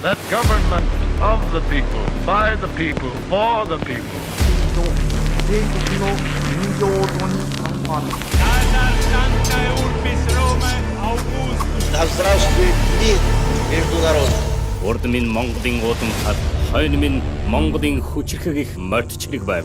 That government of the people, by the people, for the people. Да здравствует мир между народами. Урд минь Монголын уудам хад, хойно минь Монголын хүчрхэг их мордчрэг бай.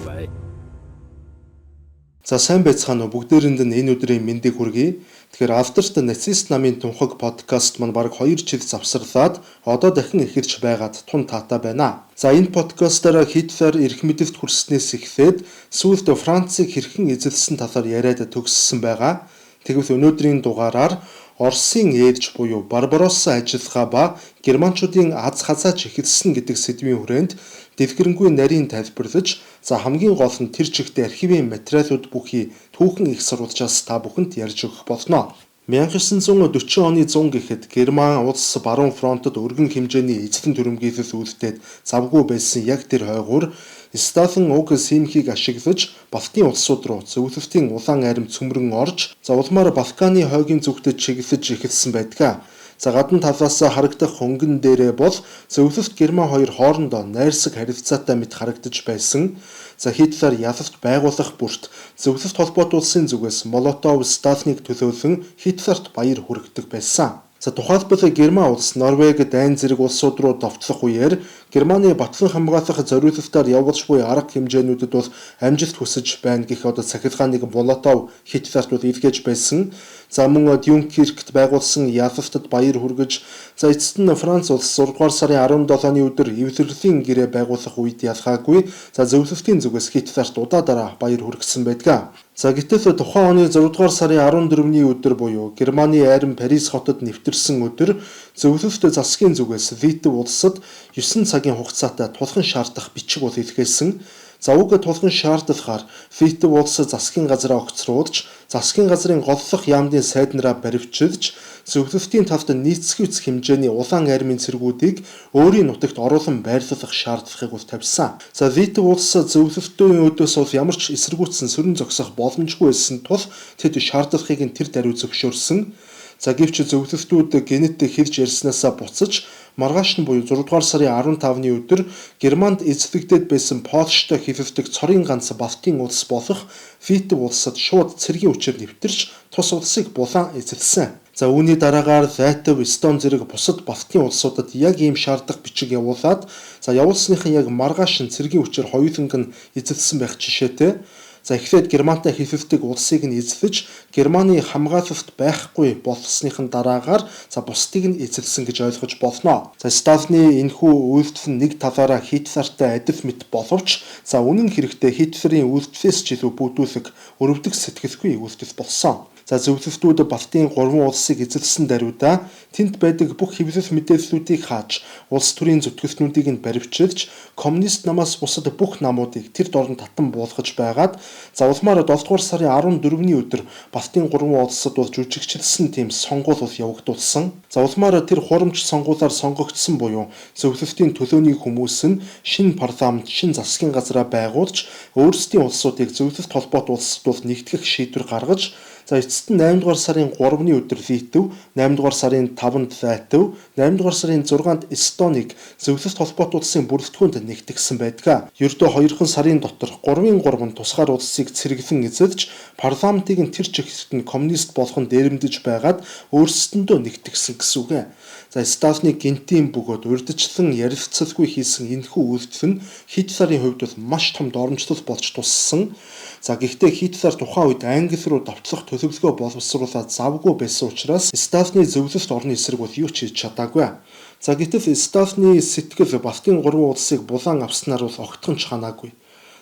За сайн байцгаана уу, бүгдээрэнд нь энэ өдрийн мэндийг хүргэе. Тэгэхээр авторт нацист намын тунхаг подкаст маань бараг 2 жил завсарлаад одоо дахин эхэлж байгаад тун таатай байна. За энэ подкастаараа Хитлер эрх мэдэлд хүрснээс эхлээд сүүлд Францыг хэрхэн эзэлсэн талаар яриад төгссөн байгаа. Тэгвэл өнөөдрийн дугаараар Оросын ээлж буюу Барбаросса ажиллагаа ба германчуудын аз хазааж эхэлсэн гэдэг сэдвийн хүрээнд дэлгэрэнгүй нарийн тайлбарлаж, за хамгийн гол нь тэр чигтээ архивын материалууд бүхий түүхэн их сурвалжаас та бүхэнд ярьж өгөх болно. 1940 оны 100 гэхэд Герман улс баруун фронтод өргөн хэмжээний эзлэн түрэмгийлэл үүддээд завгүй байсан яг тэр хойгуур Сталин уг симхийг ашиглаж Балтийн улсууд руу зөвлөлтийн улаан арим цөмрөн орж, за улмаар Балканы хойгийн зүгтд чиглэж эхэлсэн байдаг. За гадна талаас харагдах хөнгөн дээрээ бол зөвлөлт Герман хоёр хоорондоо найрсаг харилцаатай мэт харагдаж байсан. За Хитлер ялалт байгуулах бүрт зөвлөлт холбоот улсын зүгээс Молотов Сталиныг төлөөлөн Хитлерт баяр хүргэдэг байсан. За тухайлбал Герман улс Норвег, Дани зэрэг улсууд руу довтлох үеэр Германы батлан хамгаалах зориулалтаар явуулж буй арга хэмжээнүүдэд бол амжилт хүсэж байна гэх цахилгааныг Молотов Хитлерт илгээж байсан. За мөн Дюнкеркт байгуулсан ялалтад баяр хүргэж, за эцэст нь Франц улс 6 дугаар сарын 17-ны өдөр эвлэрлэлийн гэрээ байгуулах үед ялгаагүй, за зөвлөлтийн зүгээс Хитлерт удаа баяр хүргэсэн байдаг. За гэтэл тухайн оны 6 дугаар сарын 14-ний өдөр буюу Германы айрын Парис хотод нэвтэрсэн өдөр зөвлөлт засгийн зүгээс Литв улсад 9 цагийн хугацаатай тулхан шаардах бичиг бол илгээсэн. За уг тулхан шаардлагаар Литв улс засгийн газраа огцруулж, засгийн газрын голлох яамдын сайднараа баривчилж, зөвлөлтийн талд нийцгүйц хэмжээний улаан армийн цэргүүдийг өөрийн нутагт оруулан байрлуулах шаардлагыг бол тавьсан. За Литв улс зөвлөлтийн өдөөс бол ямар ч эсэргүүцсэн сөрөн зогсох боломжгүй байсан тул тэд шаардлагыг нь тэр даруй зөвшөөрсөн. За гэвч зөвлөлтүүд генет хэлж ярьснаасаа буцаж маргааш нь буюу 6 дугаар сарын 15-ны өдөр Германд эзлэгдээд байсан Польштой хилэлдэг цорын ганц Балтийн улс болох Литв улсад шууд цэргийн хүчээр нэвтэрч тус улсыг булан эзэлсэн. За үүний дараагаар Латв, Эстон зэрэг бусад Балтийн улсуудад яг ийм шаардах бичиг явуулаад, за явуулсныхан яг маргааш нь цэргийн хүчээр хоёуланг нь эзэлсэн байх жишээтэй. За эхлээд Германтай хилэлдэг улсыг нь эзлэж, Германы хамгаалалт байхгүй болсныхан дараагаар за бусдыг нь эзэлсэн гэж ойлгож болно. За Сталины энэхүү үйлдэл нь нэг талаараа Хитлертэй адил мэт боловч, за үнэн хэрэгтээ Хитлерийн үйлдэлээс ч илүү бүдүүлэг, өрөвдөх сэтгэлгүй үйлдэл болсон. За зөвлөлтүүд Балтийн 3 улсыг эзэлсэн даруйда тэнд байдаг бүх хэвлэл мэдээллүүдийг хааж, улс төрийн зүтгэлтнүүдийг нь баривчилж, коммунист намаас бусад бүх намуудыг тэр дорн татан буулгаж байгаад, за улмаар 7 дугаар сарын 14-ний өдөр Балтийн 3 улсад бол жүжигчилсэн тийм сонгуул явагдуулсан. За улмаар тэр хурамч сонгуулиар сонгогдсон буюу зөвлөлтийн төлөөний хүмүүс нь шинэ парламент, шинэ засгийн газраа байгуулж, өөрсдийн улсуудыг зөвлөлт холбоот улсад бол нэгтгэх шийдвэр гаргаж, за эцэст нь 8 дугаар сарын 3-ны өдөр Литв, 8 дугаар сарын 5-нд Латв, 8 дугаар сарын 6-нд Эстоныг зөвлөлт холбоот улсын бүрэлдэхүүнд нэгтгэсэн байдаг. Ердөө 2 сарын дотор 3-3 тусгаар улсыг цэргэлэн эзэлж, парламентыг нь тэр чигт нь коммунист болгон дээрэмдэж байгаад өөрсдөндөө нэгтгэсэн гэсэн үг. За Сталины гинтийн бөгөөд урьдчилан ярилцалгүй хийсэн энэхүү үйлдэл нь Хитлерийн хувьд бол маш том доромжлол болж туссан. За гэхдээ Хитлер тухайн үед Англи руу давтлах төлөвлөгөө боловсруулаад завгүй байсан учраас Сталины зөвлөлт орны эсрэг бол юу ч хийж чадаагүй. За гэтэл Сталины сэтгэл Балтийн 3 улсыг булан авснаар бол огтхон ч ханаагүй.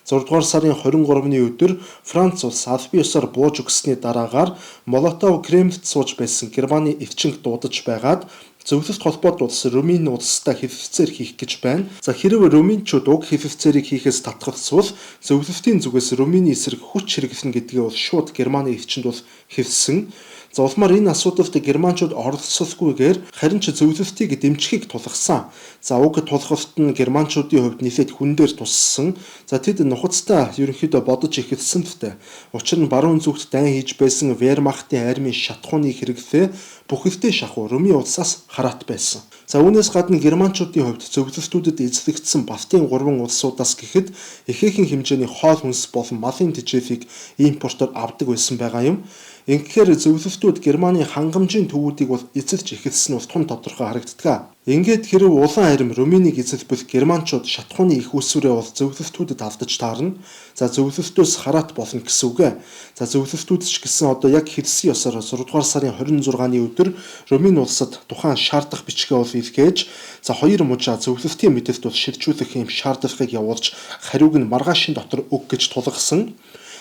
6 дугаар сарын 23-ны өдөр Франц улс албан ёсоор бууж өгсөний дараагаар Молотов Кремльд сууж байсан Германы элчинг дуудаж байгаад зөвлөлт холбоот улс Румын улстай хилэлцээр хийх гэж байна. За хэрэг Румынчууд уг хилэлцээрийг хийхээс татгалцвал зөвлөлтийн зүгээс Румыны эсрэг хүч хэрэглэнэ гэдгээ бол шууд Германы элчинд бол хэлсэн. За улмаар энэ асуудалд германчууд оролцсолгүйгээр харин ч зөвлөлтийг дэмжихийг тулгасан. За уг тулгалт нь германчуудын хувьд нэлээд хүн дээр туссан. За тэд нухацтай ерөнхийдөө бодож эхэлсэн л дээ. Учир нь баруун зүгт дайн хийж байсан Вермахтын армийн шатхууны хэрэглээ бүхэлдээ шахуу Румын улсаас хараат байсан. За үүнээс гадна германчуудын хувьд зөвлөлтүүдэд эзлэгдсэн Балтийн 3 улсуудаас гэхэд ихээхэн хэмжээний хоол хүнс болон малын тэжээфийг импортоор авдаг байсан байгаа юм. Ингэхээр зөвлөлтүүд Германы хангамжийн төвүүдийг бол эзэлж эхэлсэн нь тун тодорхой харагддаг. Ингээд хэрэв улаан арим Румынийг эзэлбэл германчууд шатхууны их усүрээ бол зөвлөлтүүдэд алдаж таарна. За зөвлөлтөөс хараат болно гэсэн үг. За зөвлөлтүүд ч гэсэн одоо яг хэлсэн ёсоор 6 дугаар сарын 26-ны өдөр Румын улсад тухайн шаардах бичгээ бол илгээж за 2 мужаа зөвлөлтийн мэдээлэлд бол шилжүүлэх юм шаардлагыг явуулж хариуг нь маргаашийн дотор өг гэж тулгасан.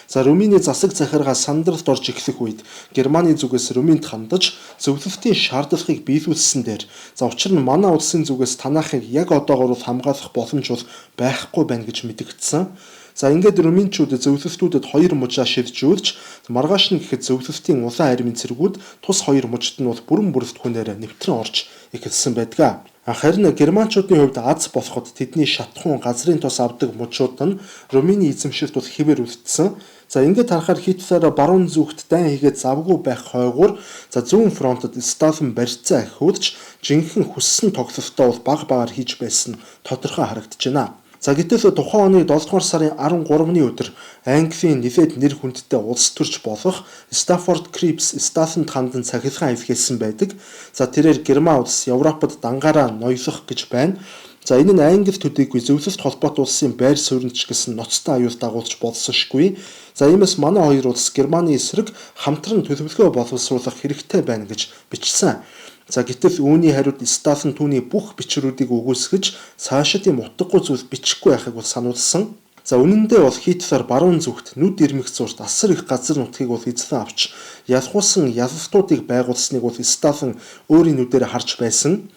За Румыны засаг захиргаа сандралд орж эхлэх үед Германы зүгээс Румынд хандаж зөвлөлтийн шаардлагыг биелүүлсэн дээр за учир нь манай улсын зүгээс танахыг яг одоогоор хамгаалах боломж бол байхгүй байна гэж мэдэгдсэн. За ингээд Румынчууд зөвлөлтүүдэд 2 мужаа шилжүүлж маргааш нь гэхэд зөвлөлтийн улаан армийн цэргүүд тус 2 мужид нь бол бүрэн бүрэлдэхүүнээр нэвтрэн орж эхэлсэн байдаг. Харин германчуудын хувьд аз болоход тэдний шатхуун газрын тус авдаг мужууд нь Румыны эзэмшилт бол хэвээр үлдсэн. За ингээд харахаар Хитлер баруун зүгт дайн хийгээд завгүй байх хойгуур за зүүн фронтод Сталин барьцаа ахиулж жинхэнэ хүссэн тоглолтоо бол баг багаар хийж байсан тодорхой харагдаж байна. За гэтэл тухайн оны 7 дугаар сарын 13-ны өдөр Английн нэлээд нэр хүндтэй улс төрч болох Stafford Cripps Сталинд хандан цахилгаан илгээсэн байдаг. За тэрээр Герман улс Европод дангаараа ноёлох гэж байна. За энэ нь Англи төдийгүй зөвлөлт холбоот улсын байр суурьч гэсэн ноцтой аюул дагуулж болсоншгүй. За иймээс манай хоёр улс Германы эсрэг хамтран төлөвлөгөө боловсруулах хэрэгтэй байна гэж бичсэн. За гэтэл үүний хариуд Сталин түүний бүх бичвэрүүдийг үгүйсгэж цаашид юм утгагүй зүйл бичихгүй байхыг бол сануулсан. За үнэн дээр бол Хитлер баруун зүгт нүд ирмэх зурт асар их газар нутгийг бол эзлэн авч ялхуусан ялалтуудыг байгуулсныг бол Сталин өөрийн нүдээр харж байсан.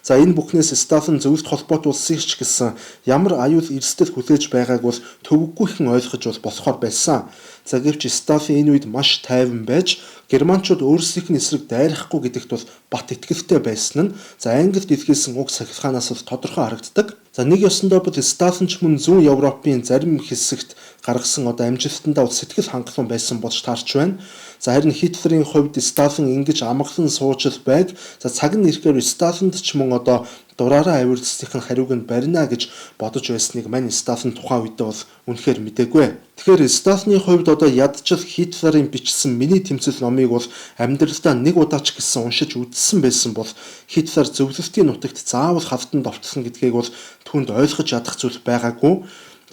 За энэ бүхнээс Сталин зөвлөлт холбоот улсыг ч гэсэн ямар аюул эрсдэл хүлээж байгааг бол төвөггүйхэн ойлгож бол болохоор байсан. За гэвч Сталин энэ үед маш тайван байж германчууд өөрсдийнх нь эсрэг дайрахгүй гэдэгт бол бат итгэлтэй байсан нь за Англид илгээсэн уг сахилгаанаас бол тодорхой харагддаг. За нэг ёсондоо бол Сталин ч мөн зүүн Европын зарим хэсэгт гаргасан одоо амжилтандаа сэтгэл хангалуун байсан болж таарч байна. За харин Хитлерийн хувьд Сталин ингэж амгалан сууж байг. За цаг нь ирэхээр Сталинд ч мөн одоо дураараа авирцсхийн хариуг нь барина гэж бодож байсныг мань Сталин тухайн үедээ бол үнэхээр мэдээгүй. Тэгэхээр Сталины хувьд одоо ядчил Хитлерийн бичсэн миний тэмцэл номыг бол амьдралдаа нэг удаач гэсэн уншиж үзсэн байсан бол Хитлер зөвлөлтийн нутагт заавал хавтан довтлоно гэдгийг бол түүнд ойлгож ядах зүйл байгаагүй.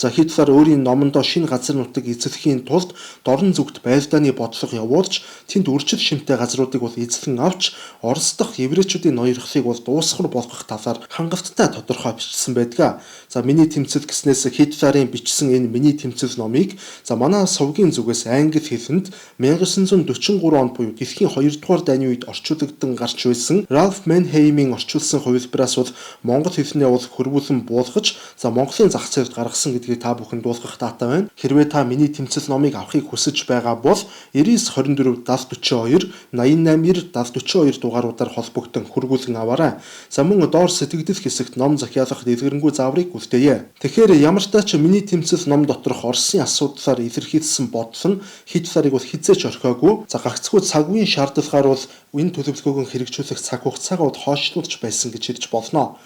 За Хитлер өөрийн номондоо шинэ газар нутаг эзлэхийн тулд дорн зүгт байлдааны бодлого явуулж тэнд үржил шимтэй газруудыг бол эзлэн авч Орос дахь еврейчүүдийн ноёрхлыг бол дуусгар болгох талаар хангалттай тодорхой бичсэн байдаг. За миний тэмцэл гэснээс Хитлерийн бичсэн энэ миний тэмцэл номыг за манай сувгийн зүгээс англи хэлэнд 1943 он буюу дэлхийн 2 дугаар дайны үед орчуулагдсан гарч байсан Ральф Манхеймийн орчуулсан хувилбараас бол монгол хэлнээ бол хөрвүүлэн буулгаж за Монголын зах зээлд гаргасан гэдэг та бүхэнд дуулгах таатай байна. Хэрвээ та миний тэмцэл номыг авахыг хүсэж байгаа бол 9924 7042 88 7042 дугааруудаар холбогдсон хөргүүлэн аваарай. За мөн доор сэтгэгдэл хэсэгт ном захиалах дэлгэрэнгүй зааврыг үлдээе. Тэгэхээр ямар ч тач миний тэмцэл ном доторх Оросын асуудлаар илэрхийлсэн бодол нь Хитлерийг бол хизээч орхиогүй. За гагцхүү цагийн шаардлагаар бол энэ төлөвлөгөөг хэрэгжүүлэх цаг хугацаагаа бол хойшлуулж байсан гэж хэлж болно.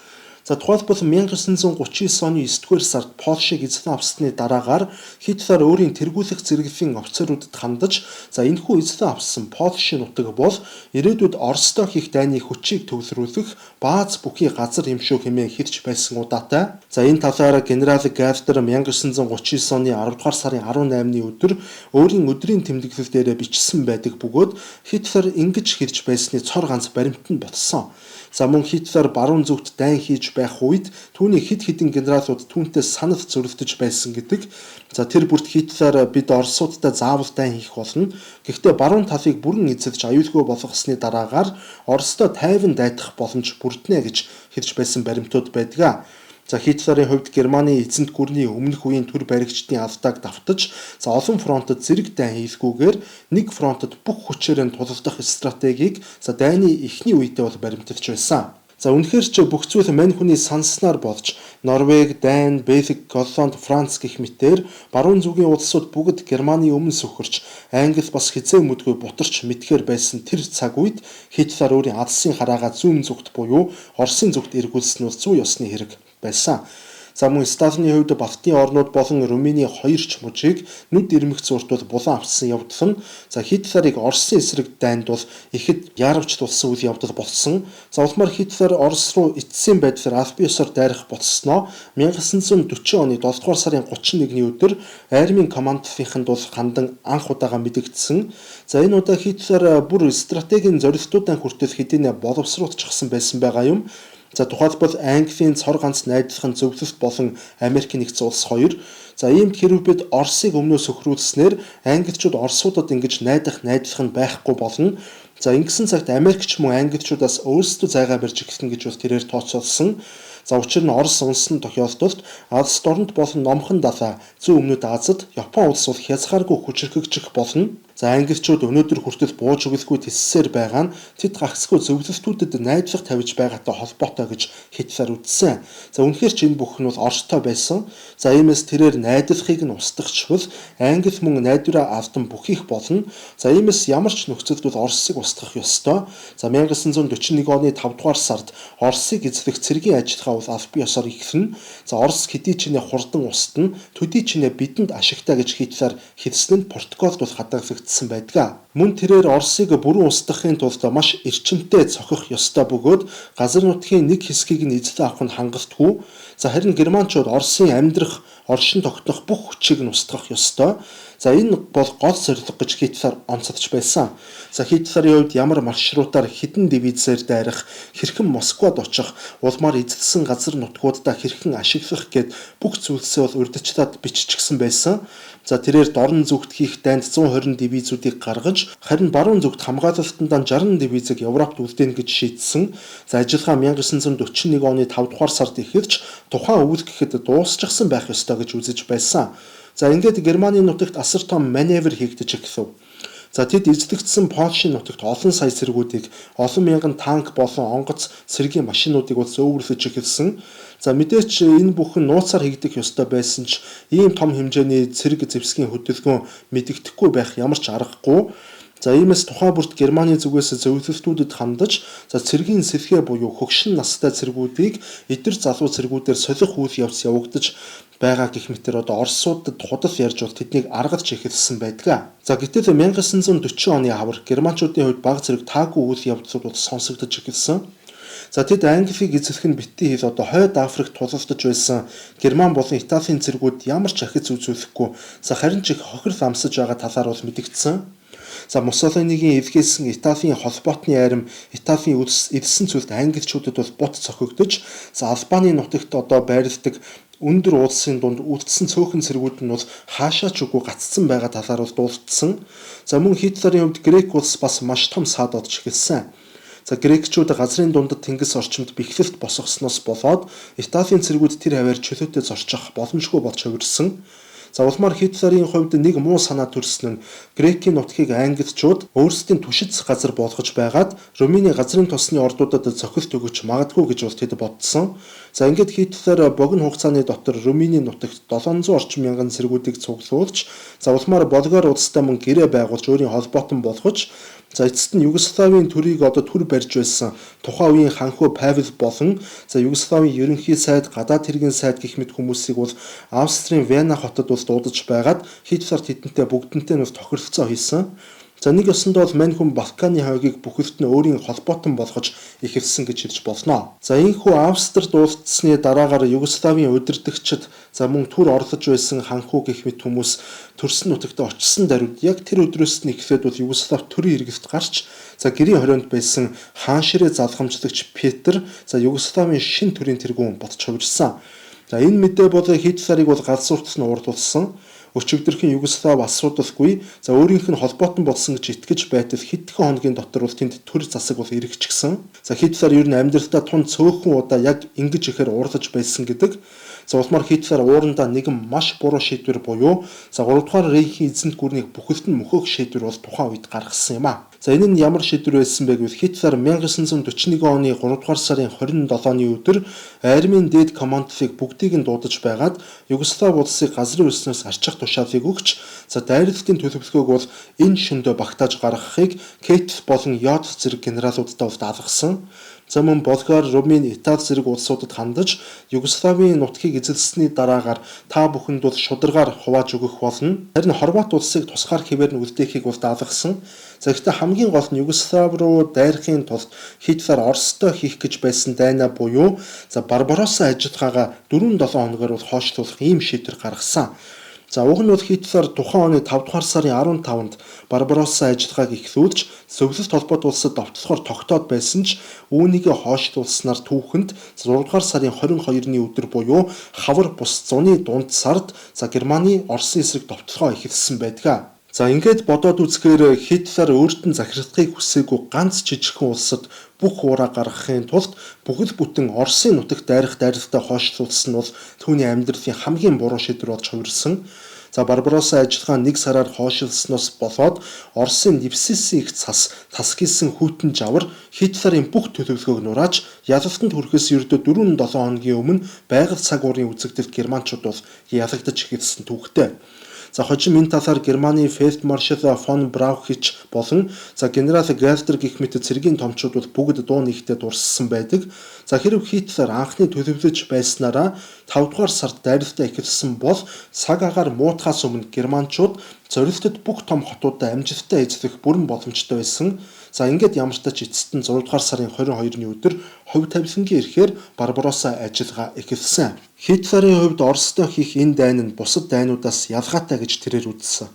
За тухайлбал 1939 оны 9-р сард Польшийг эзлэн авсны дараагаар Хитлер өөрийн тэргүүлэх зэрэглэлийн офицеруудад хандаж за энэхүү эзлэн авсан Польшийн нутаг бол ирээдүйд Оростой хийх дайны хүчийг төвлөрүүлэх бааз бүхий газар юм шүү хэмээн хэлж байсан удаатай. За энэ талаараа генерал Гафтер 1939 оны 10 дугаар сарын 18-ны өдөр өөрийн өдрийн тэмдэглэлээр бичсэн байдаг бөгөөд Хитлер ингэж хэлж байсны цор ганц баримт нь болсон. За мөн Хитлер баруун зүгт дайн хийж байх үед түүний хэд хэдэн генералууд түүнтэй санал зөрөлдөж байсан гэдэг. За тэр бүрт Хитлер бид Оросуудтай заавал дайн хийх болно. Гэхдээ баруун талыг бүрэн эзэлж аюулгүй болгосны дараагаар Оростой тайван дайдах боломж бүрднэ гэж хэлж байсан баримтууд байдаг. За Хитлерийн хувьд Германы эзэнт гүрний өмнөх үеийн төр баригчдын алдааг давтаж за олон фронтод зэрэг дайн хийлгүүгээр нэг фронтод бүх хүчээр нь тулалдах стратегийг за дайны эхний үедээ бол баримталж байсан. За үнэхээр ч бүх зүйл мань хүний санснаар болж Норвег, Дани, Бельги, Голланд, Франц гэх мэтээр баруун зүгийн улсууд бүгд Германы өмнө сөхөрч Англи бас хизээ мэдгүй бутарч мэдхээр байсан тэр цаг үед Хитлер өөрийн алсын хараагаа зүүн зүгт буюу Оросын зүгт эргүүлсэн нь зүй ёсны хэрэг байсан. За мөн Сталины хувьд Балтийн орнууд болон Румыны хоёр ч мужийг нүд ирмэх зуртууд булан авсан явдал нь за Хитлерийг Оросын эсрэг дайнд бол ихэд яарвчлуулсан үйл явдал болсон. За улмаар Хитлер Орос руу эцсийн байдлаар албан ёсоор дайрах болсноо 1940 оны 7 дугаар сарын 31-ний өдөр армийн командынханд бол хандан анх удаага мэдэгдсэн. За энэ удаа Хитлер бүр стратегийн зорилтуудаа хүртэл хэдийнэ боловсруулчихсан байсан байгаа юм. За тухайлбал Английн цор ганц найдлахын зөвлөлт болон Америк нэгдсэн улс хоёр. За иймд хэрвээ Оросыг өмнөөс сөхрүүлснээр англичууд Оросуудад ингэж найдлах нь байхгүй болно. За ингэсэн цагт Америкч мөн англичуудаас өөрсдөө зайгаа барьж эхлэн гэж бас тэрээр тооцоолсон. За учир нь Орос унсан тохиолдолд Алс дорнод болон Номхон далай зүүн өмнөд Азад Япон улс бол хязгааргүй хүчирхэгжих болно. За англичууд өнөөдөр хүртэл бууж өгөлгүй тэлсээр байгаа нь тэд гагцгүй зөвлөлтүүдэд найдлага тавьж байгаатай холбоотой гэж Хитлер үзсэн. За үнэхээр ч энэ бүх нь бол орштой байсан. За иймээс тэрээр найдлахыг нь устгахчвал Англи мөн найдвараа алдан бүхийх болно. За иймээс ямар ч нөхцөлд бол Оросыг устгах ёстой. За 1941 оны 5 дугаар сард Оросыг эзлэх цэргийн ажиллагаа бол албан ёсоор эхэлнэ. За Орос хэдий чинээ хурдан устна, төдий чинээ бидэнд ашигтай гэж Хитлер хэлсэн нь протоколд бол хадгалагдсан байдаг. Мөн тэрээр Оросыг бүрэн устгахын тулд маш эрчимтэй цохих ёстой бөгөөд газар нутгийн нэг хэсгийг нь эзлэн авах нь хангалтгүй. За харин германчууд Оросын амьдрах, оршин тогтнох бүх хүчийг нь устгах ёстой. За энэ бол гол зорилго гэж Хитлер онцлож байсан. За Хитлерийн хувьд ямар маршрутаар хэдэн дивизээр дайрах, хэрхэн Москвад очих, улмаар эзэлсэн газар нутгуудаа хэрхэн ашиглах гэд бүх зүйлсээ бол урьдчилаад биччихсэн байсан. За тэрээр дорн зүгт хийх дайнд 120 дивизүүдийг гаргаж, харин баруун зүгт хамгаалалтандаа 60 дивизийг Европт үлдээнэ гэж шийдсэн. За ажиллагаа 1941 оны 5 дугаар сард эхэлж, тухайн үйл гэхэд дуусчихсан байх ёстой гэж үзэж байсан. За ингээд Германы нутагт асар том маневр хийгдэж эхлэв. За тэд эзлэгдсэн Польшийн нутагт олон сая цэргүүдийг, олон мянган танк болон онгоц цэргийн машинуудыг бол зөөвөрлөж эхэлсэн. За мэдээч энэ бүхэн нууцаар хийгдэх ёстой байсан ч ийм том хэмжээний цэрэг зэвсгийн хөдөлгөөн мэдэгдэхгүй байх ямар ч аргагүй. За иймээс тухайн бүрт Германы зүгээс зөвлөлтүүдэд хандаж, за цэргийн сэлхээ буюу хөгшин настай цэргүүдийг эдэр залуу цэргүүдээр солих үйл явц явагдаж байгаа гэх мэтэр одоо Оросуудад худал ярьж бол тэднийг аргалж эхэлсэн байдаг. За гэтэл 1940 оны хавар германчуудын хувьд баг зэрэг таагүй үйл явдлууд бол сонсогдож эхэлсэн. За тэд Англиг эзлэх нь битгий хэл одоо хойд Африкт тулалдаж байсан Герман болон Италийн цэргүүд ямар ч ахиц үзүүлэхгүй, за харин ч их хохирол амсаж байгаа талаар бол мэдэгдсэн. За Муссолинигийн эвхээсэн Италийн холбоотны айрам Италийн элсэн зүйлд англичуудад бол бут цохигдож, за Албаны нутагт одоо байрладаг өндөр уулсын дунд үлдсэн цөөхөн цэргүүд нь бол хаашаа ч үгүй гацсан байгаа талаар бол дуулдсан. За мөн Хитлерийн хувьд Грек улс бас маш том саад олж эхэлсэн. За грекчүүд газрын дундад тэнгис орчимд бэхлэлт босгосноос болоод Италийн цэргүүд тэр хаваар чөлөөтэй зорчих боломжгүй болж хувирсан. За улмаар Хитлерийн хувьд нэг муу санаа төрсөн нь Грекийн нутгийг англичууд өөрсдийн түшиц газар болгож байгаад Румыны газрын тосны ордуудад цохилт өгөж магадгүй гэж бол тэд бодсон. За ингээд Хитлер богино хугацааны дотор Румыны нутагт 700 орчим мянган цэргүүдийг цуглуулж, за улмаар Болгар улстай мөн гэрээ байгуулж өөрийн холбоотон болгож, за эцэст нь Югославийн төрийг одоо төр барьж байсан тухайн үеийн ханхуу Павел болон за Югославийн ерөнхий сайд, гадаад хэргийн сайд гэх мэт хүмүүсийг бол Австрийн Вена хотод бол дуудаж байгаад Хитлер тэдэнтэй бүгдэнтэй нь тохиролцоо хийсэн. За нэг ёсондоо бол мань хүн Балканы хойгийг бүхэлд нь өөрийн холбоотон болгож эхэлсэн гэж хэлж болно. За энэхүү Австрид уулзсны дараагаар Югославийн удирдагчид, за мөн түр орлож байсан ханхуу гэх мэт хүмүүс төрсөн нутагт очсон даруйд яг тэр өдрөөс нь эхлээд бол Югослав төрийн иргэдт гарч, за гэрийн хорионд байсан хаан ширээ залгамжлагч Петр, за Югославийн шин төрийн тэргүүн ботч хувирсан. За энэ мэдээ бол Хитлерийг бол галзууртс нь урдулсан. Өчигдөрхөн Югослав асуудалгүй, за өөрийнх нь холбоотон болсон гэж итгэж байтал хэдхэн хоногийн дотор бол тэнд төр засаг бол эргэжчихсэн. За Хитлер ер нь амьдралдаа тун цөөхөн удаа яг ингэж ихээр уурлаж байсан гэдэг. За улмаар Хитлер уурандаа нэгэн маш буруу шийдвэр буюу за 3 дугаар Рейхийн эзэнт гүрнийг бүхэлд нь мөхөх шийдвэр бол тухайн үед гаргасан юм а. За энэ нь ямар шийдвэр байсан бэ гэвэл Хитлер 1941 оны 3 дугаар сарын 27-ны өдөр армийн дээд командыг бүгдийг нь дуудаж байгаад Югослав улсыг газрын үлснээс арчих тушаалыг өгч за дайралтын төлөвлөгөөг бол энэ шөндөө багтааж гаргахыг Кейт болон Йод зэрэг генералуудтай даалгасан. За мөн Болгар, Румын, Итали зэрэг улсуудад хандаж Югославийн нутгийг эзэлсэний дараагаар та бүхэнд бол шударгаар хувааж өгөх болно. Харин Хорват улсыг тусгаар хэвээр нь үлдээхийг бол даалгасан. За гэхдээ хамгийн гол нь Югослав руу дайрахын тулд Хитлер Оростой хийх гэж байсан дайнаа буюу за Барбаросса ажиллагаагаа 4-7 хоногоор бол хойшлуулах ийм шийдвэр гаргасан. За уг нь бол Хитлер тухайн оны 5 дугаар сарын 15-нд Барбаросса ажиллагааг эхлүүлж Совет холбоот улсад довтлохоор тогтоод байсан ч үүнийг хойшлуулснаар түүхэнд 6 дугаар сарын 22-ны өдөр буюу хавар бус зуны дунд сард за Германы Оросын эсрэг довтлохоо эхэлсэн байдаг. За ингээд бодоод үзэхээр Хитлер өөрт нь захирагдахыг хүсээгүй ганц жижигхэн улсад бүх уураа гаргахын тулд бүхэл бүтэн Оросын нутагт дайрах дайралтай хойшлуулсан нь бол түүний амьдралын хамгийн буруу шийдвэр болж хувирсан. За Барбаросса ажиллагаа 1 сараар хойшлсноос болоод Оросын Невсисийн их цас тасгилсан хүйтэн жавар Хитлерийн бүх төлөвлөгөөг нурааж ялалтанд хүрэхээс ердөө 4-7 хоногийн өмнө байгаль цаг уурын үзэгдэлд германчууд бол ялагдаж эхэлсэн түүхтэй. За хожим энэ талаар Германы Фельдмаршал фон Браухич болон за генерал Галдер гэх мэт цэргийн томчууд бол бүгд дуу нэгтээ дурссан байдаг. За хэрв Хитлер анхны төлөвлөж байснараа 5 дугаар сард дайралтаа эхэлсэн бол цаг агаар муутахаас өмнө германчууд зорилтод бүх том хотуудаа амжилттай эзлэх бүрэн боломжтой байсан. За ингээд ямар ч тач эцэст нь 6 дугаар сарын 22-ны өдөр хувь тавилангийн ирэхээр Барбаросса ажиллагаа эхэлсэн. Хитлерийн хувьд Оростой хийх энэ дайн нь бусад дайнуудаас ялгаатай гэж тэрээр үзсэн.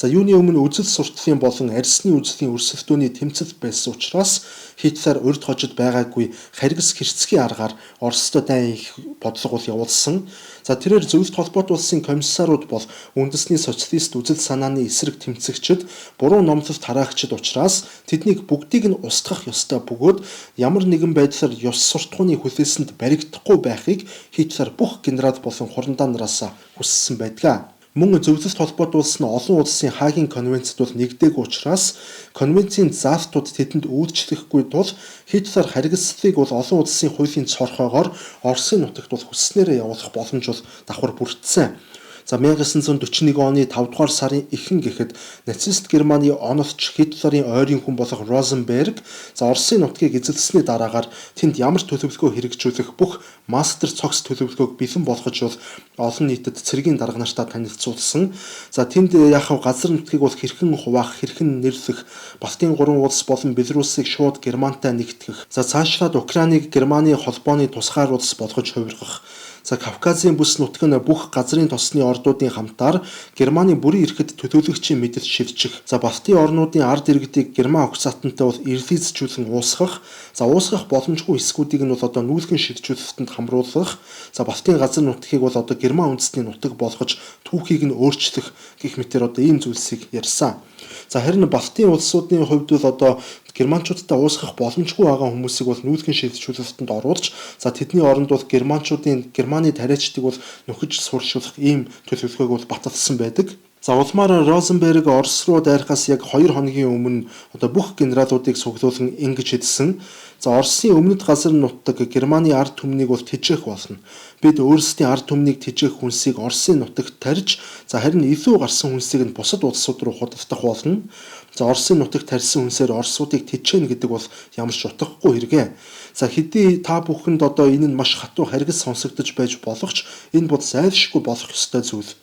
За юуны өмнө үзэл сурталын болон арьсны үзлийн өрсөлдөөний тэмцэл байсан учраас Хитлер урьд хожид байгаагүй харгас хэрцгий аргаар Оростой дайн их бодлого бол явуулсан. За тэрээр Зөвлөлт холбоот улсын комиссарууд бол үндэсний социалист үзэл санааны эсрэг тэмцэгчид, буруу номлолт хараагчид учраас тэднийг бүгдийг нь устгах ёстой бөгөөд ямар нэгэн байдлаар ёс суртахууны хүлээсэнд баригдахгүй байхыг Хитлер бүх генерал болон хурандаа нараас хүссэн байдаг. Мөн Зөвлөлт холбоот улс нь олон улсын Хагийн конвенцэд бол нэгдээгүй учраас конвенцийн заалтууд тэдэнд үйлчлэхгүй тул Хитлер харгислыг бол олон улсын хуулийн цорхоогоор Оросын нутагт бол хүсснээрээ явуулах боломж бол давхар бүрдсэн. За 1941 оны 5 дугаар сарын ихэнх гэхэд нацист Германы оновч Хитлерийн ойрын хүн болох Розенберг за Оросын нутгийг эзэлсэний дараагаар тэнд ямар төлөвлөгөө хэрэгжүүлэх бүх мастер цогц төлөвлөгөөг бэлэн болгож бол олон нийтэд цэргийн дарга нартаа танилцуулсан. За тэнд яхав газар нутгийг бол хэрхэн хуваах, хэрхэн нэрлэх, Балтийн 3 улс болон Белорусыг шууд Германтай нэгтгэх. За цаашлаад Украиныг Германы холбооны тусгаар улс болгож хувиргах. За Кавказын бүс нутаг нь бүх газрын тосны ордуудын хамтаар Германы бүрийн эрхэд төлөөлөгчийн мэдэлд шилжих. За Балтийн орнуудын ард иргэдийг Герман огцаатантай бол эрлийцжүүлэн уусгах. За уусгах боломжгүй эсгүүдийг нь бол одоо нүүлгэн шилжүүлэлтэнд хамруулах. За Балтийн газар нутгийг бол одоо Герман үндэстний нутаг болгож түүхийг нь өөрчлөх гэх мэтээр одоо ийм зүйлсийг ярьсан. За харин Балтийн улсуудын хувьд бол одоо германчуудтай уусгах боломжгүй байгаа хүмүүсийг бол нүүлгэн шилжүүлэлтэнд оруулж за тэдний оронд бол Германы тариачдыг бол нөхөж суршуулах ийм төлөвлөгөөг бол баталсан байдаг. За улмаар Розенберг Орос руу дайрахаас яг 2 хоногийн өмнө одоо бүх генералуудыг цуглуулan ингэж хэлсэн. За Оросын өмнөд газар нутаг Германы ард түмнийг бол тэжээх болно. Бид өөрсдийн ард түмнийг тэжээх хүнсийг Оросын нутагт тарьж за харин илүү гарсан хүнсийг нь бусад улсууд руу худалдах болно. За Оросын нутагт тарьсан хүнсээр Оросуудыг тэжээнэ гэдэг бол ямар ч утгагүй хэрэгэ. За хэдий та бүхэнд одоо энэ нь маш хатуу харгас сонсогдож байж болох ч энэ бол зайлшгүй болох ёстой зүйл.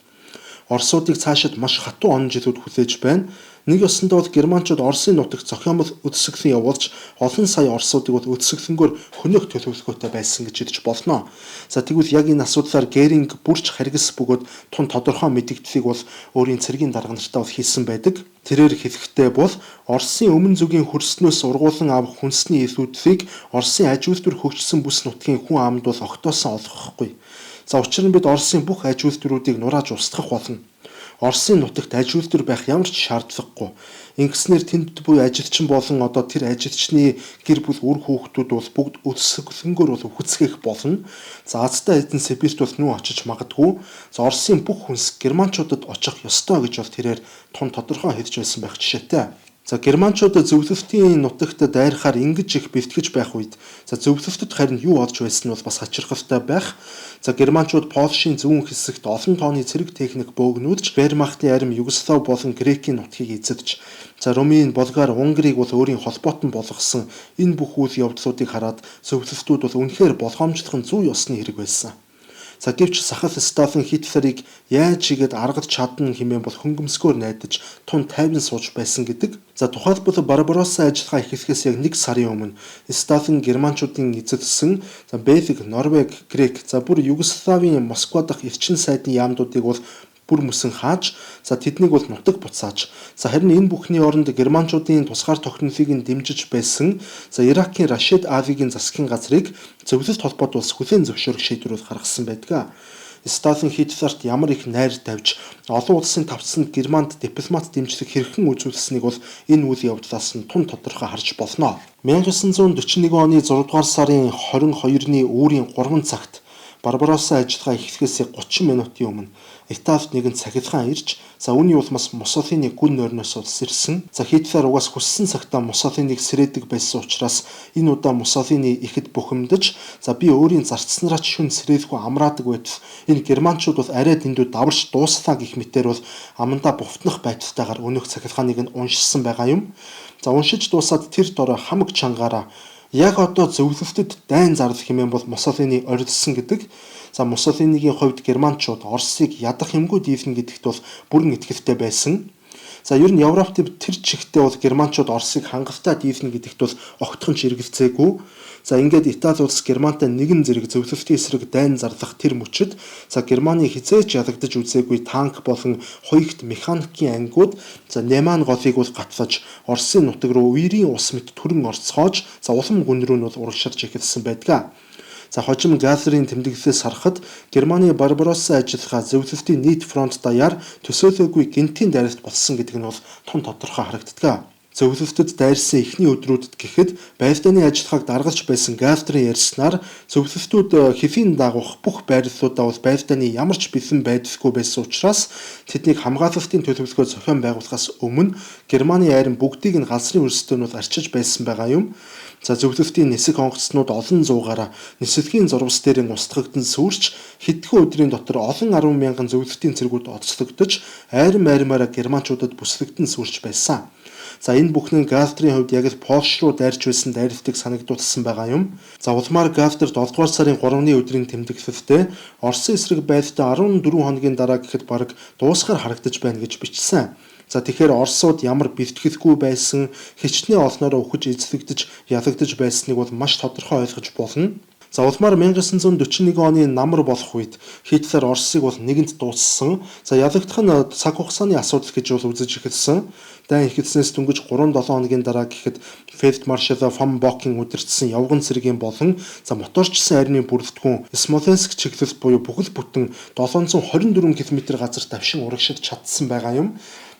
Оросуудыг цаашид маш хатуу он жилүүд хүлээж байна. Нэг ёсондоо бол германчууд Оросын нутагт зохиомол өдсөглөн явуулж олон сая оросуудыг бол өдсөглөнгөөр хөнөөх төлөвлөгөөтэй байсан гэж хэлж болно. За тэгвэл яг энэ асуудлаар Геринг бүрч харгас бөгөөд тун тодорхой мэдэгдлийг бол өөрийн цэргийн дарга нартаа бол хийсэн байдаг. Тэрээр хэлэхдээ бол Оросын өмнө зүгийн хөрснөөс ургуулan авах хүнсний илүүдлийг Оросын аж үйлдвэр хөгжсөн бүс нутгийн хүн амд бол огтоосон олгохгүй. За учир нь бид Оросын бүх аж үйлдвэрүүдийг нурааж устгах болно. Оросын нутагт аж үйлдвэр байх ямар ч шаардлагагүй. Ингэснээр тэнд буй ажилчин болон одоо тэр ажилчны гэр бүл үр хүүхдүүд бол бүгд өсөглөнгөөр бол үхцгэх болно. За Азтай эзэн Сибирт бол нүү очиж магадгүй. За Оросын бүх хүнс германчуудад очих ёстой гэж бол тэрээр тун тодорхой хэлж байсан байх жишээтэй. За германчууд зөвлөлтийн нутагт дайрахаар ингэж их бэлтгэж байх үед зөвлөлтөд харин юу олж байсан нь бол бас хачирхалтай байх. За германчууд Польшийн зүүн хэсэгт олон тооны цэрэг техник бөөгнүүлж Вермахтын арим Югослав болон Грекийн нутгийг эзэдж Румын, Болгар, Унгарыг бол өөрийн холбоотон болгосон энэ бүх үйл явдлуудыг хараад зөвлөлтүүд бол үнэхээр болгоомжлох нь зүй ёсны хэрэг байсан. За гэвч сахал Сталин Хитлерийг яаж игээд аргаж чадна хэмээн бол хөнгөмсгөөр найдаж тун тайван сууж байсан гэдэг. За тухайлбал Барбаросса ажиллагаа эхлэхээс яг 1 сарын өмнө Сталин германчуудын эзэлсэн Бельги, Норвеги, Грек, бүр Югославийн Москва дахь элчин сайдын яамдуудыг бол бүр мөсөн хааж тэднийг бол нутаг буцааж харин энэ бүхний оронд германчуудын тусгаар тогтнолыг нь дэмжиж байсан Иракийн Рашид Авигийн засгийн газрыг зөвлөлт холбоот улс хүлээн зөвшөөрөх шийдвэрүүд гаргасан байдаг. Сталин Хитлерт ямар их найр тавьж олон улсын тавцсанд Германд дипломат дэмжлэг хэрхэн үзүүлсэнийг бол энэ үйл явдлаас нь тун тодорхой харж болно. 1941 оны 6 дугаар сарын 22-ны үүрийн 3 цагт Барбаросса ажиллагаа эхлэхээс 30 минутын өмнө Италид нэгэн цахилгаан ирж үүний улмаас Муссолини гүн нойрноос улс ирсэн. Хитлер угаас хүссэн цагтаа Муссолиныг сэрээдэг байсан учраас энэ удаа Муссолини ихэд бухимдаж би өөрийн зарцснараа шүн сэрээлгүй амраадаг байтал энэ германчууд бол арай дэндүү даварч дууслаа гэх мэтээр бол амандаа буфтнах байдалтайгаар өнөөх цахилгааныг нь уншилсан байгаа юм. Уншиж дуусаад тэр дор хамаг чангаараа яг одоо зөвлөлтөд дайн зарлах хэмээн бол Муссолини орилсон гэдэг. Муссолинигийн хувьд германчууд Оросыг ядах юмгүй дийлнэ гэдэгт бол бүрэн итгэлтэй байсан. Ер нь Европт тэр чигтээ бол германчууд Оросыг хангалттай дийлнэ гэдэгт бол огтхон ч эргэлзээгүй. Ингээд Итали улс Германтай нэгэн зэрэг зөвлөлтийн эсрэг дайн зарлах тэр мөчид Германы хизээч ялагдаж үзээгүй танк болон хоёрт механикийн ангиуд Неман голыг бол гатваж Оросын нутаг руу үерийн ус мэт түрэн орцгоож улам гүн рүү нь бол урагширч эхэлсэн байдаг. Хожим Газрын тэмдэглэлээс харахад Германы Барбаросса ажиллагаа зөвлөлтийн нийт фронт даяар төсөөлөөгүй гинтийн дайралт болсон гэдэг нь бол тун тодорхой харагддаг. Зөвлөлтөд дайрсан эхний өдрүүдэд гэхэд байлдааны ажиллагааг даргалж байсан Газрын ярьснаар зөвлөлтүүд хэвийн дагуух бүх байрлалуудаа бол байлдааны ямар ч бэлэн байдалгүй байсан учраас тэднийг хамгаалалтын төлөвлөгөө зохион байгуулахаас өмнө Германы айрын бүгдийг нь газрын өрсөлдөөн нь арчиж байсан байгаа юм. Зөвлөлтийн нисэх онгоцнууд олон зуугаараа нисэлгийн зурвас дээр нь устгагдан сүрч хэдхэн өдрийн дотор олон 10 мянган зөвлөлтийн цэргүүд оцлогдож айрмаараа германчуудад бүслэгдэн сүрч байсан. Энэ бүхний Газрын хувьд яг л Польш руу дайрч байсан дайралтыг санагдуулсан байгаа юм. Улмаар Газр 7 дугаар сарын 3-ны өдрийн тэмдэглэлтэй Оросын эсрэг байлдаа 14 хоногийн дараа гэхэд бараг дуусгаар харагдаж байна гэж бичсэн. Тэгэхээр Оросууд ямар бэлтгэлгүй байсан, хичнээн олноороо үхэж эзлэгдэж, ялагдаж байсныг бол маш тодорхой ойлгож болно. Улмаар 1941 оны намар болох үед Хитлер Оросыг бол нэгэнт дууссан. Ялагдах нь цаг хугацааны асуудал гэж бол үзэж эхэлсэн. Дайн эхэлснээс дөнгөж 3-7 хоногийн дараа гэхэд Фельдмаршал фон Боккийн удирдсан явган цэргийн болон моторчсан армийн бүрэлдэхүүн Смоленск чиглэл буюу бүхэл бүтэн 724 км газар давшин урагшиж чадсан байгаа юм.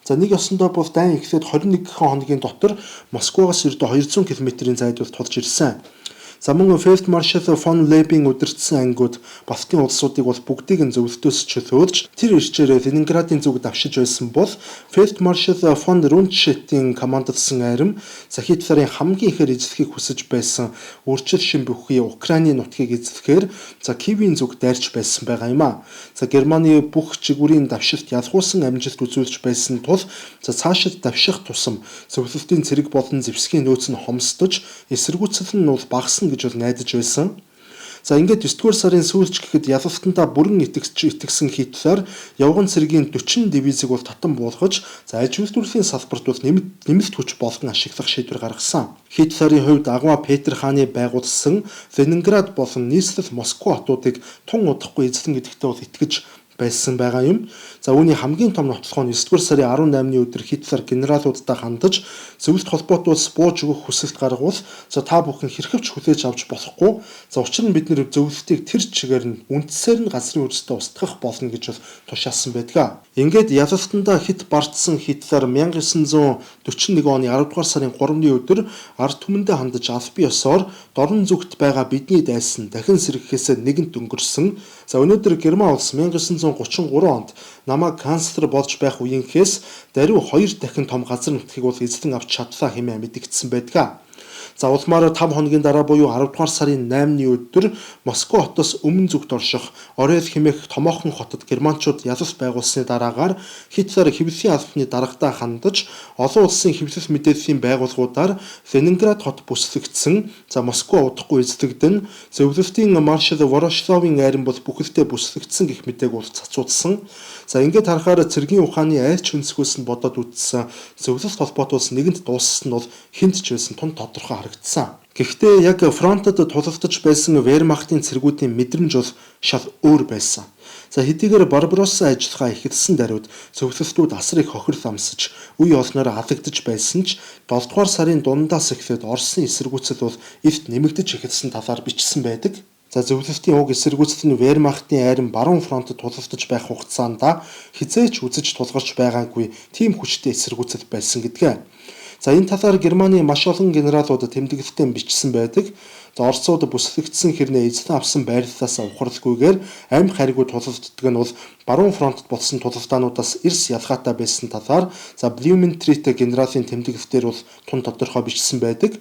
Нэг ёсондоо бол дайн эхлээд 21 хоногийн дотор Москвагаас ердөө 200 км-ийн зайд тулж ирсэн. Мөн Фельдмаршал фон Лебийн удирдсан ангиуд Балтийн улсуудыг бол бүгдийг нь зөвлөлтөөс чөлөөлж тэр ирчээр Ленинградын зүг давшиж байсан бол Фельдмаршал фон Руншеттийн командовсан арим Хитлерийн хамгийн ихээр эзлэхийг хүсэж байсан үржил шин бүхий Украины нутгийг эзлэхээр Киевийн зүг дайрч байсан байгаа юм а. Германы бүх жигүүрийн давшилт ялгуулсан амжилт үзүүлж байсан тул цаашид давших тусам зөвлөлтийн цэрэг болон зэвсгийн нөөц нь хомсдож эсэргүүцэл нь бол багасна гэж бол найдаж байсан. Ингээд 9-р сарын сүүлч гэхэд ялалтандаа бүрэн итгэсэн Хитлер явган цэргийн 40 дивизийг бол татан буулгаж аж үйлдвэрлэлийн салбарт бол нэмэлт хүч болгон ашиглах шийдвэр гаргасан. Хитлерийн хувьд агуу Петр хааны байгуулсан Ленинград болон нийслэл Москва хотуудыг тун удахгүй эзлэн гэдэгтээ бол итгэж байсан байгаа юм. Үүний хамгийн том нотлохоо нь 9-р сарын 18-ны өдөр Хитлер генералуудтай хандаж зөвлөлт холбоот улс бууж өгөх хүсэлт гаргавал та бүхэн хэрхэвч хүлээж авч болохгүй. Учир нь бид нэр зөвлөлтийг тэр чигээр нь үндсээр нь газрын өрсөдөө устгах болно гэж бол тушаасан байдаг. Ингээд ялалтандаа хит бардсан Хитлер 1941 оны 10 дугаар сарын 3-ны өдөр ард түмэндээ хандаж албан ёсоор дорн зүгт байгаа бидний дайсан дахин сэргэхээс нэгэнт өнгөрсөн. Өнөөдөр Герман улс 1930 1933 онд намайг канцлер болж байх үеийнхээс даруй 2 дахин том газар нутгийг бол эзлэн авч чадлаа хэмээн мэдгдсэн байдаг. За улмаар 5 хоногийн дараа буюу 10 дугаар сарын 8-ны өдөр Москва хотоос өмнө зүгт орших Орел хэмээх томоохон хотод германчууд ялалт байгуулсны дараагаар Хитлер хэвлэлийн албаны дарагдаа хандаж олон улсын хэвлэл мэдээллийн байгууллагуудаар Ленинград хот бүслэгдсэн. За Москва удахгүй эзлэгдэн зөвлөлтийн маршал Ворошиловын айран бол бүхэлдээ бүслэгдсэн гэх мэтээг бол цацуулсан. За ингээд харахаар цэргийн ухааны айлч өнсгөөс нь бодоод үзсэн зөвлөлт холбоотоос нэгэнд дууссан нь бол хинт ч байсан тун тодорхой харагдсан. Гэхдээ яг фронтод тулалдаж байсан Вермахтын цэргүүдийн мэдрэмж бол шал өөр байсан. За хэдийгээр Барбаросса ажиллагаа эхэлсэн даруйд зөвлөлтүүд асар их хохирол амсаж үе олноор алагдаж байсан ч 7 дугаар сарын дундаас эхлээд Оросын эсэргүүцэл бол эвт нэмэгдэж эхэлсэн талаар бичсэн байдаг. За зөвлөлтийн уг эсэргүүцэл нь Вермахтын айран баруун фронтод тулалдаж байх хугацаанд хизээч үзэж тулгарч байгаагүй тийм хүчтэй эсэргүүцэл байсан гэдгээ. За энэ талаар Германы маш олон генералууд тэмдэглэлтэй бичсэн байдаг. За Оросууд бүслэгдсэн хэрнээ эзлэн авсан байрлалаас ухралгүйгээр амь харьгүй тулалддаг нь бол баруун фронтод болсон тулалдаануудаас эрс ялгаатай байсан талаар за Блюментрит генералын тэмдэглэлээр бол тун тодорхой бичсэн байдаг.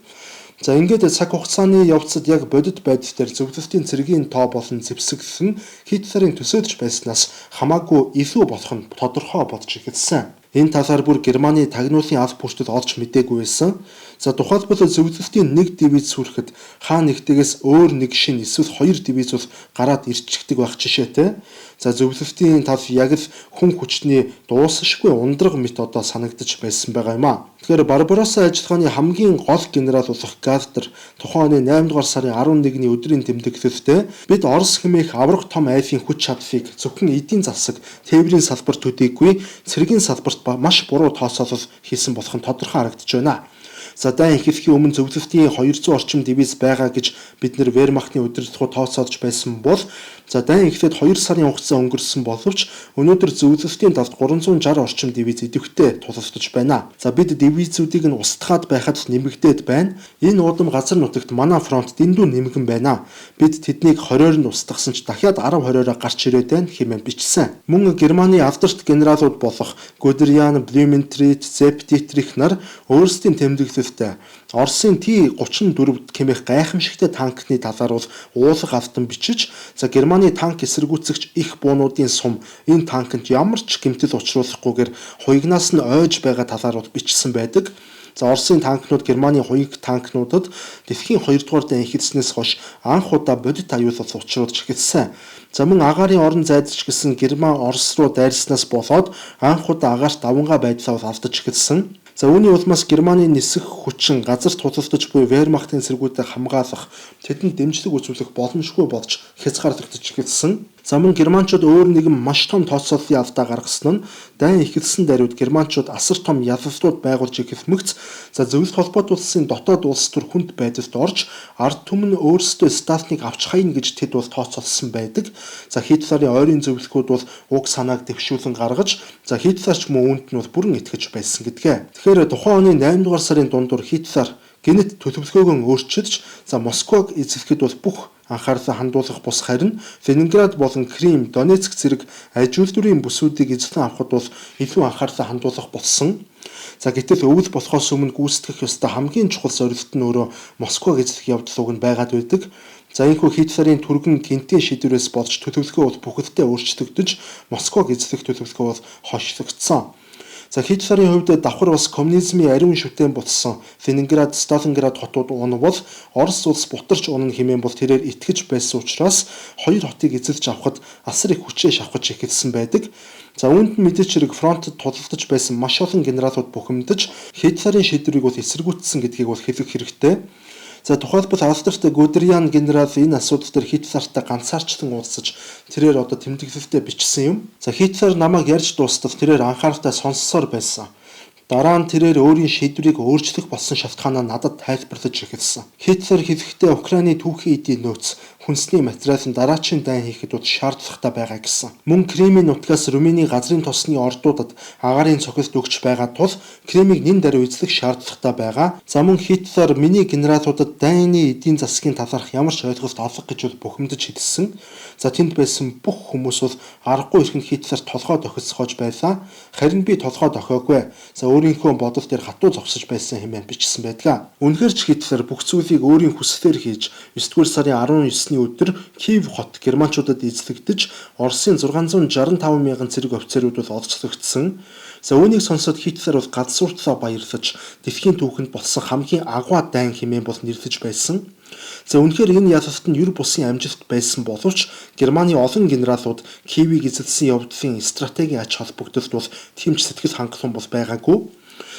За ингээд цаг хугацааны явцад яг бодит байдал дээр зөвлөлтийн цэргийн тоо болон зэвсэглэл нь Хитлерийн төсөөлж байснаас хамаагүй илүү болох нь тодорхой болж эхэлсэн. Энэ талаар бүр Германы тагнуулын аль бүртд олж мэдээгүй байсан. За тухайлбал зөвлөлтийн 1 дивиз сүрэхэд хаа нэгтээс өөр нэг шин эсвэл 2 дивиз бол гараад ирчихдэг байх жишээтэй. За зөвлөлтийн тал яг л хүн хүчний дуусшгүй ундраг мэт одоо санагдаж байсан байгаа юм а. Тэгэхээр Барбаросса ажиллагааны хамгийн гол генерал болох Гальтер тухайн оны 8 дугаар сарын 11-ний өдрийн тэмдэглэлтэй бид Орос хэмээх аврах том айлын хүч чадлыг зөвхөн эдийн засаг, тээврийн салбарт төдийгүй цэргийн салбарт маш буруу тооцоолол хийсэн болох нь тодорхой харагдаж байна. За дайн эхлэхийн өмнө зөвлөлтийн 200 орчим дивиз байгаа гэж бид нэр Вермахтны удирдлагууд тооцоолж байсан бол за дайн эхлээд 2 сарын хугацаа өнгөрсөн боловч өнөөдөр зөвлөлтийн талд 360 орчим дивиз идэвхтэй тулалдаж байна. За бид дивизүүдийг нь устгаад байхад нэмэгдээд байна. Энэ удам газар нутагт манай фронт дэндүү нэмгэн байна. Бид тэднийг 20-оор нь устгасан ч дахиад 10-20-ороо гарч ирээд байна хэмээн бичсэн. Мөн Германы алдарт генералууд болох Гудериан, Блюментрит, Зепп-Дитрих нар өөрсдийн тэмдэглэл Оросын T-34 хэмээх гайхамшигтай танкны талаар бол уулах автан бичиж за Германы танк эсэргүүцэгч их буунуудын сум энэ танкнд ямар ч гэмтэл учруулахгүйгээр хуйгнаас нь ойж байгаа талаар бол бичсэн байдаг. За Оросын танкнууд Германы хуйг танкнуудад дэлхийн 2 дугаар дайн эхэлснээс хойш анх удаа бодит аюулт учруулж эхэлсэн. За мөн агаарын орон зайдч гэсэн Герман Орос руу дайрснаас болоод анх удаа агаарт давангаа байдлаа алдаж эхэлсэн. За үүний улмаас Германы нисэх хүчин газар тулалдаж буй Вермахтын цэргүүдийг хамгаалах, тэдэнд дэмжлэг үзүүлэх боломжгүй болж хязгаарлагдаж эхэлсэн. За мөн германчууд өөр нэгэн маш том тооцооллын алдаа гаргасан нь дайн эхэлсэн даруйд германчууд асар том ялалтууд байгуулж эхэлмэгц за зөвлөлт холбоот улсын дотоод улс төр хүнд байдалд орж ард түмэн өөрсдөө стафныг авч хайна гэж тэд бол тооцоолсон байдаг. За Хитлерийн ойрын зөвлөхүүд бол уг санааг дэвшүүлэн гаргаж за Хитлерч мөн үүнд нь бол бүрэн итгэж байсан гэдгээ. Тэгэхээр тухайн оны 8 дугаар сарын дундуур Хитлер гэнэт төлөвлөгөөгөө өөрчилж за Москваг эзлэхэд бол бүх анхаарлаа хандуулах бус харин Ленинград болон Крим, Донецк зэрэг аж үйлдвэрийн бүсүүдийг эзлэн авахд бол илүү анхаарлаа хандуулах болсон. За гэтэл өвөл болохоос өмнө гүйцэтгэх ёстой хамгийн чухал зорилт нь өөрөө Москваг эзлэх явдал уг нь байгаад байдаг. За энэхүү Хитлерийн түргэн гинтийн шийдвэрээс болж төлөвлөгөө бол бүхэлдээ өөрчлөгдөж Москваг эзлэх төлөвлөгөө бол хойшлогдсон. За Хитлерийн хувьд давхар бас коммунизмын ариун шүтэн болсон Ленинград, Сталинград хотууд унавал Орос улс бутарч унана хэмээн бол тэрээр итгэж байсан учраас хоёр хотыг эзэлж авахд асар их хүчээ шавхаж эхэлсэн байдаг. За үүнд нь мэдээч хэрэг фронтод тулалдаж байсан маш олон генералууд бухимдаж Хитлерийн шийдвэрийг бол эсэргүүцсэн гэдгийг бол хэлэх хэрэгтэй. За тухайлбал алдарт Гудериан генерал энэ асуудал дээр Хитлертай ганцаарчлан уулзаж тэрээр одоо тэмдэглэлтэд бичсэн юм. За Хитлер намайг ярьж дуустал тэрээр анхааралтай сонссоор байсан. Дараа нь тэрээр өөрийн шийдвэрийг өөрчлөх болсон шалтгаанаа надад тайлбарлаж эхэлсэн. Хитлер хэлэхдээ Украины түүхийн эдийн нөөц хүнсний материалын дараачийн дайн хийхэд бол шаардлагатай байгаа гэсэн. Мөн Кремийн нутгаас Румыны газрын тосны ордуудад агаарын цохилт өгч байгаа тул Кремийг нэн даруй эзлэх шаардлагатай байгаа. За мөн Хитлер миний генералуудад дайны эдийн засгийн талаарх ямар ч ойлголт олох гэж бол бухимдаж хэлсэн. За тэнд байсан бүх хүмүүс бол аргагүй ихэнд Хитлер толгой тохицохож байлаа. Харин би толгой тохиогүй. За өөрийнхөө бодол дээр хатуу зогсож байсан хэмээн бичсэн байдаг. Үнэхээр ч Хитлер бүх зүйлийг өөрийн хүслээр хийж 9-р сарын 19-ний өдөр Киев хот германчуудад эзлэгдэж Оросын 665 мянган цэрэг офицерууд бол олзлогдсон. За үүнийг сонсоод Хитлер бол гадсууртлаа баярлаж дэлхийн түүхэнд болсон хамгийн агуу дайн хэмээн бол нэрлэж байсан. За үнэхээр энэ ялалтанд юр бусын амжилт байсан боловч Германы олон генералууд Киевийг эзэлсэн явдлын стратегийн ач холбогдолд бол тийм ч сэтгэл хангалуун бол байгаагүй.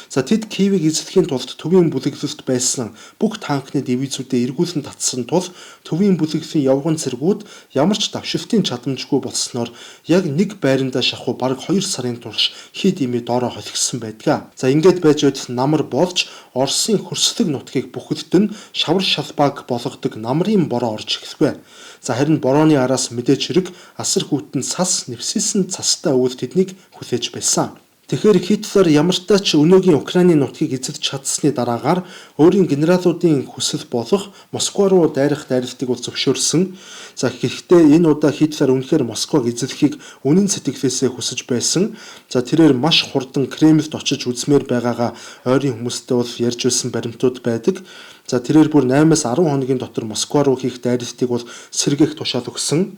За тэд Киевийг эзлэхийн тулд төвийн бүлэглэлд байсан бүх танкны дивизүүдэд эргүүлэн татсан тул төвийн бүлэглэлийн явган цэргүүд ямар ч давшилтын чадамжгүй болсноор яг нэг байрандаа шахуу бараг 2 сарын турш хид имий доороо холигдсон байдаг. За ингээд байж байтал намар болж Оросын хөрслөг нутгийг бүхэлд нь шавар шалбааг болгодог намрын бороо орж эхлэв. За харин борооны араас мэдээч хэрэг асар хүйтэн цас нэвсэлсэн цастай өвөл тэднийг хүлээж байсан. Тэгэхээр Хитлер ямартай ч өнөөгийн Украины нутгийг эзэлж чадсны дараагаар өөрийн генералуудын хүсэл болох Москва руу дайрах дайралтыг бол зөвшөөрсөн. За гэхдээ энэ удаа Хитлер үнэхээр Москваг эзлэхийг үнэн сэтгэлээсээ хүсэж байсан. За тэрээр маш хурдан Кремльд очиж үзмээр байгаагаа ойрын хүмүүстэй бол ярьж байсан баримтууд байдаг. За тэрээр бүр 8-10 хоногийн дотор Москва руу хийх дайралтыг бол сэргээх тушаал өгсөн.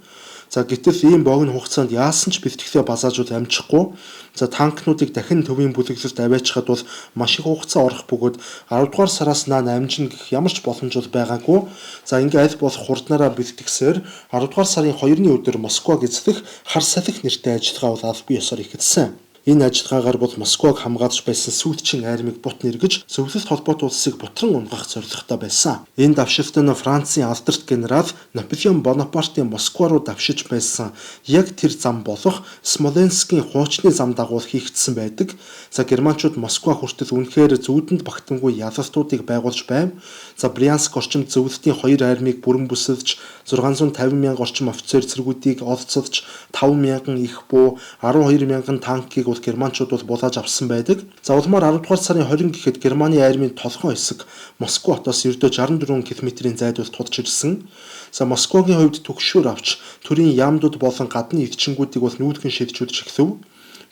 За гэтэл ийм богино хугацаанд яасан ч бэлтгэлээ базаажуул амжихгүй. За танкнуудыг дахин төвийн бүлэглэлд аваачхад бол маш их хугацаа орох бөгөөд 10 дугаар сараас наан амжина гэх ямар ч боломж бол байгаагүй. За ингээ аль болох хурднаараа бэлтгэсээр 10 дугаар сарын 2-ны өдөр Москваг эзлэх хар салхи нэртэй ажиллагаа бол аль бие ёсоор эхэлсэн. Энэ ажиллагаагаар бол Москваг хамгаалж байсан сүүлчийн армийг бут нэргэж зөвлөлт холбоот улсыг бутран унгах зорилготой байсан. Энэ давшилт нь Францын алдарт генерал Наполеон Бонапартын Москва руу давшиж байсан яг тэр зам болох Смоленскийн хуучны зам дагуул хийгдсэн байдаг. За германчууд Москва хүртэл үнэхээр зүүдэнд багтангүй ялалтуудыг байгуулж байв. За Брянск орчимд зөвлөлтийн 2 армийг бүрэн бүсэлж 650 мянга орчим офицер цэргүүдийг олцолж 5 мянган их буу 12 мянган танкийг германчууд бол булааж авсан байдаг. За улмаар 10 дугаар сарын 20 гэхэд Германы армийн толгойн хэсэг Москва хотоос ердөө 64 км-ийн зайд бол тулж ирсэн. За Москвагийн хувьд түгшүүр авч төрийн яамдууд болон гадны эвчингүүдийг бол нүүлгэн шилжүүлж эхлэв.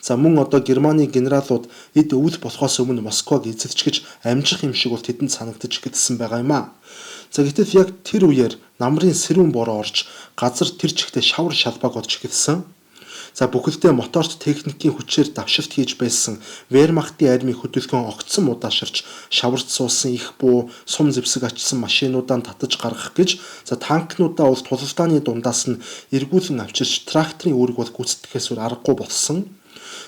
За мөн одоо Германы генералууд эд өвөл болохоос өмнө Москваг эзэлж гэж амжих юм шиг бол тэдэнд санагдаж эхэлсэн байгаа юм аа. За гэтэл яг тэр үеэр намрын сэрүүн бороо орж газар тэр чигтээ шавар шалбааг олж эхэлсэн. За бүхэлдээ моторт техникийн хүчээр давшилт хийж байсан Вермахтын армийн хөдөлгөөн огцсон удааширч шаварт суусан их буу сум зэвсэг ачсан машинуудаа татаж гаргах гэж за танкнуудаа бол тулалдааны дундаас нь эргүүлэн авчирч тракторын үүрэг бол гүйцэтгэхээс аргагүй болсон.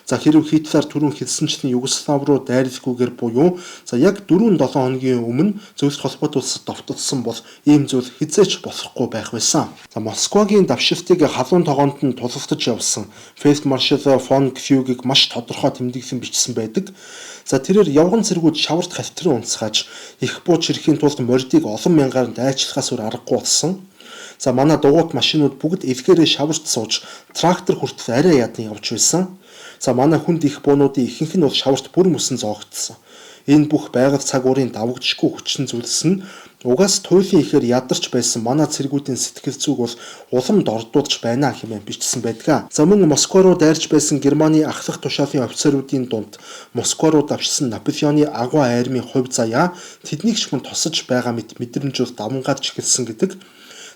За хэрв Хитлер түрүүн хэлсэнчлэн Югослав руу дайралгүйгээр буюу за яг 4-7 хоногийн өмнө зөвлөлт холбоот улсад довтолсон бол ийм зүйл хизээч болохгүй байх байсан. За Москвагийн давшилтыг халуун тогоонд нь тулалдаж явсан фельдмаршал фон Кюгийг маш тодорхой тэмдэглэн бичсэн байдаг. За тэрээр явган цэргүүд шаварт хальтрын унцгааж их бууч ирэхийн тулд мордыг олон мянгаар дайчлахаас өөр аргагүй болсон. За манай дугуйт машинууд бүгд эвгээрээ шаварт сууж трактор хүртэл арай ядан явж байсан. За манай хүнд их буунуудын ихэнх нь бол шаварт бүр мөсөн зоогдсон. Энэ бүх байгаль цаг уурын давагдшгүй хүчин зүйлс нь угаас туйлын ихээр ядарч байсан манай цэргүүдийн сэтгэл зүг бол улам дордуулж байна хэмээн бичсэн байдаг. За мөн Москва руу дайрч байсан Германы ахлах тушаалын офицеруудын дунд Москва руу давшсан Наполеоны агуу армийн хувь заяа тэднийг ч мөн тусаж байгаа мэдрэмж давмгаарч эхэлсэн гэдэг.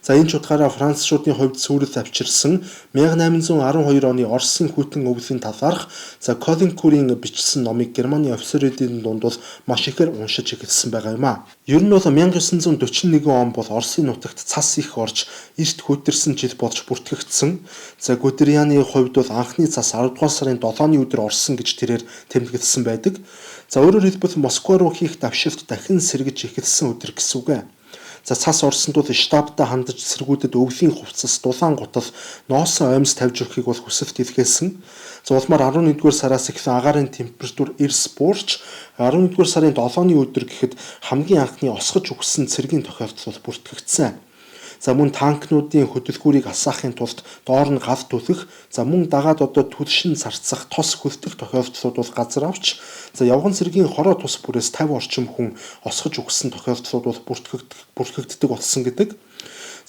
За энэ ч утгаараа Францчуудын хувьд сүрэл авчирсан 1812 оны Оросын хүйтэн өвлийн талаарх за Колинкурийн бичсэн номыг Германы офицеруудын дунд бол маш ихээр уншиж эхэлсэн байгаа юм аа. Ер нь бол 1941 он бол Оросын нутагт цас их орж эрт хөдөрсөн жил болж бүртгэгдсэн. За Гудерианы хувьд бол анхны цас 10 дугаар сарын 7-ны өдөр орсон гэж тэрээр тэмдэглэсэн байдаг. За өөрөөр хэлбэл Москва руу хийх давшилт дахин сэргэж эхэлсэн өдөр гэсэн үг. За цас орсонд бол штабтай хандаж цэргүүдэд өвлийн хувцас дулаан гутал ноосоо оймс тавьж өгөхийг бол хүсэлт илгээсэн. За улмаар 11-р сараас эхлэн агаарын температур эрс буурч 11-р сарын 7-ны өдөр гэхэд хамгийн анхны осгож үхсэн цэргийн тохиолдол бол бүртгэгдсэн. За мөн танкнуудын хөдөлгүүрийг асаахын тулд доор нь гав түлхэх, за мөн дагаад одоо түлшин зарцах, тос хөлдөх тохиолдлууд бол газар авч, за явган цэргийн хороо тус бүрээс 50 орчим хүн осгож өгсөн тохиолдлууд бол бүртгэгддэг болсон гэдэг.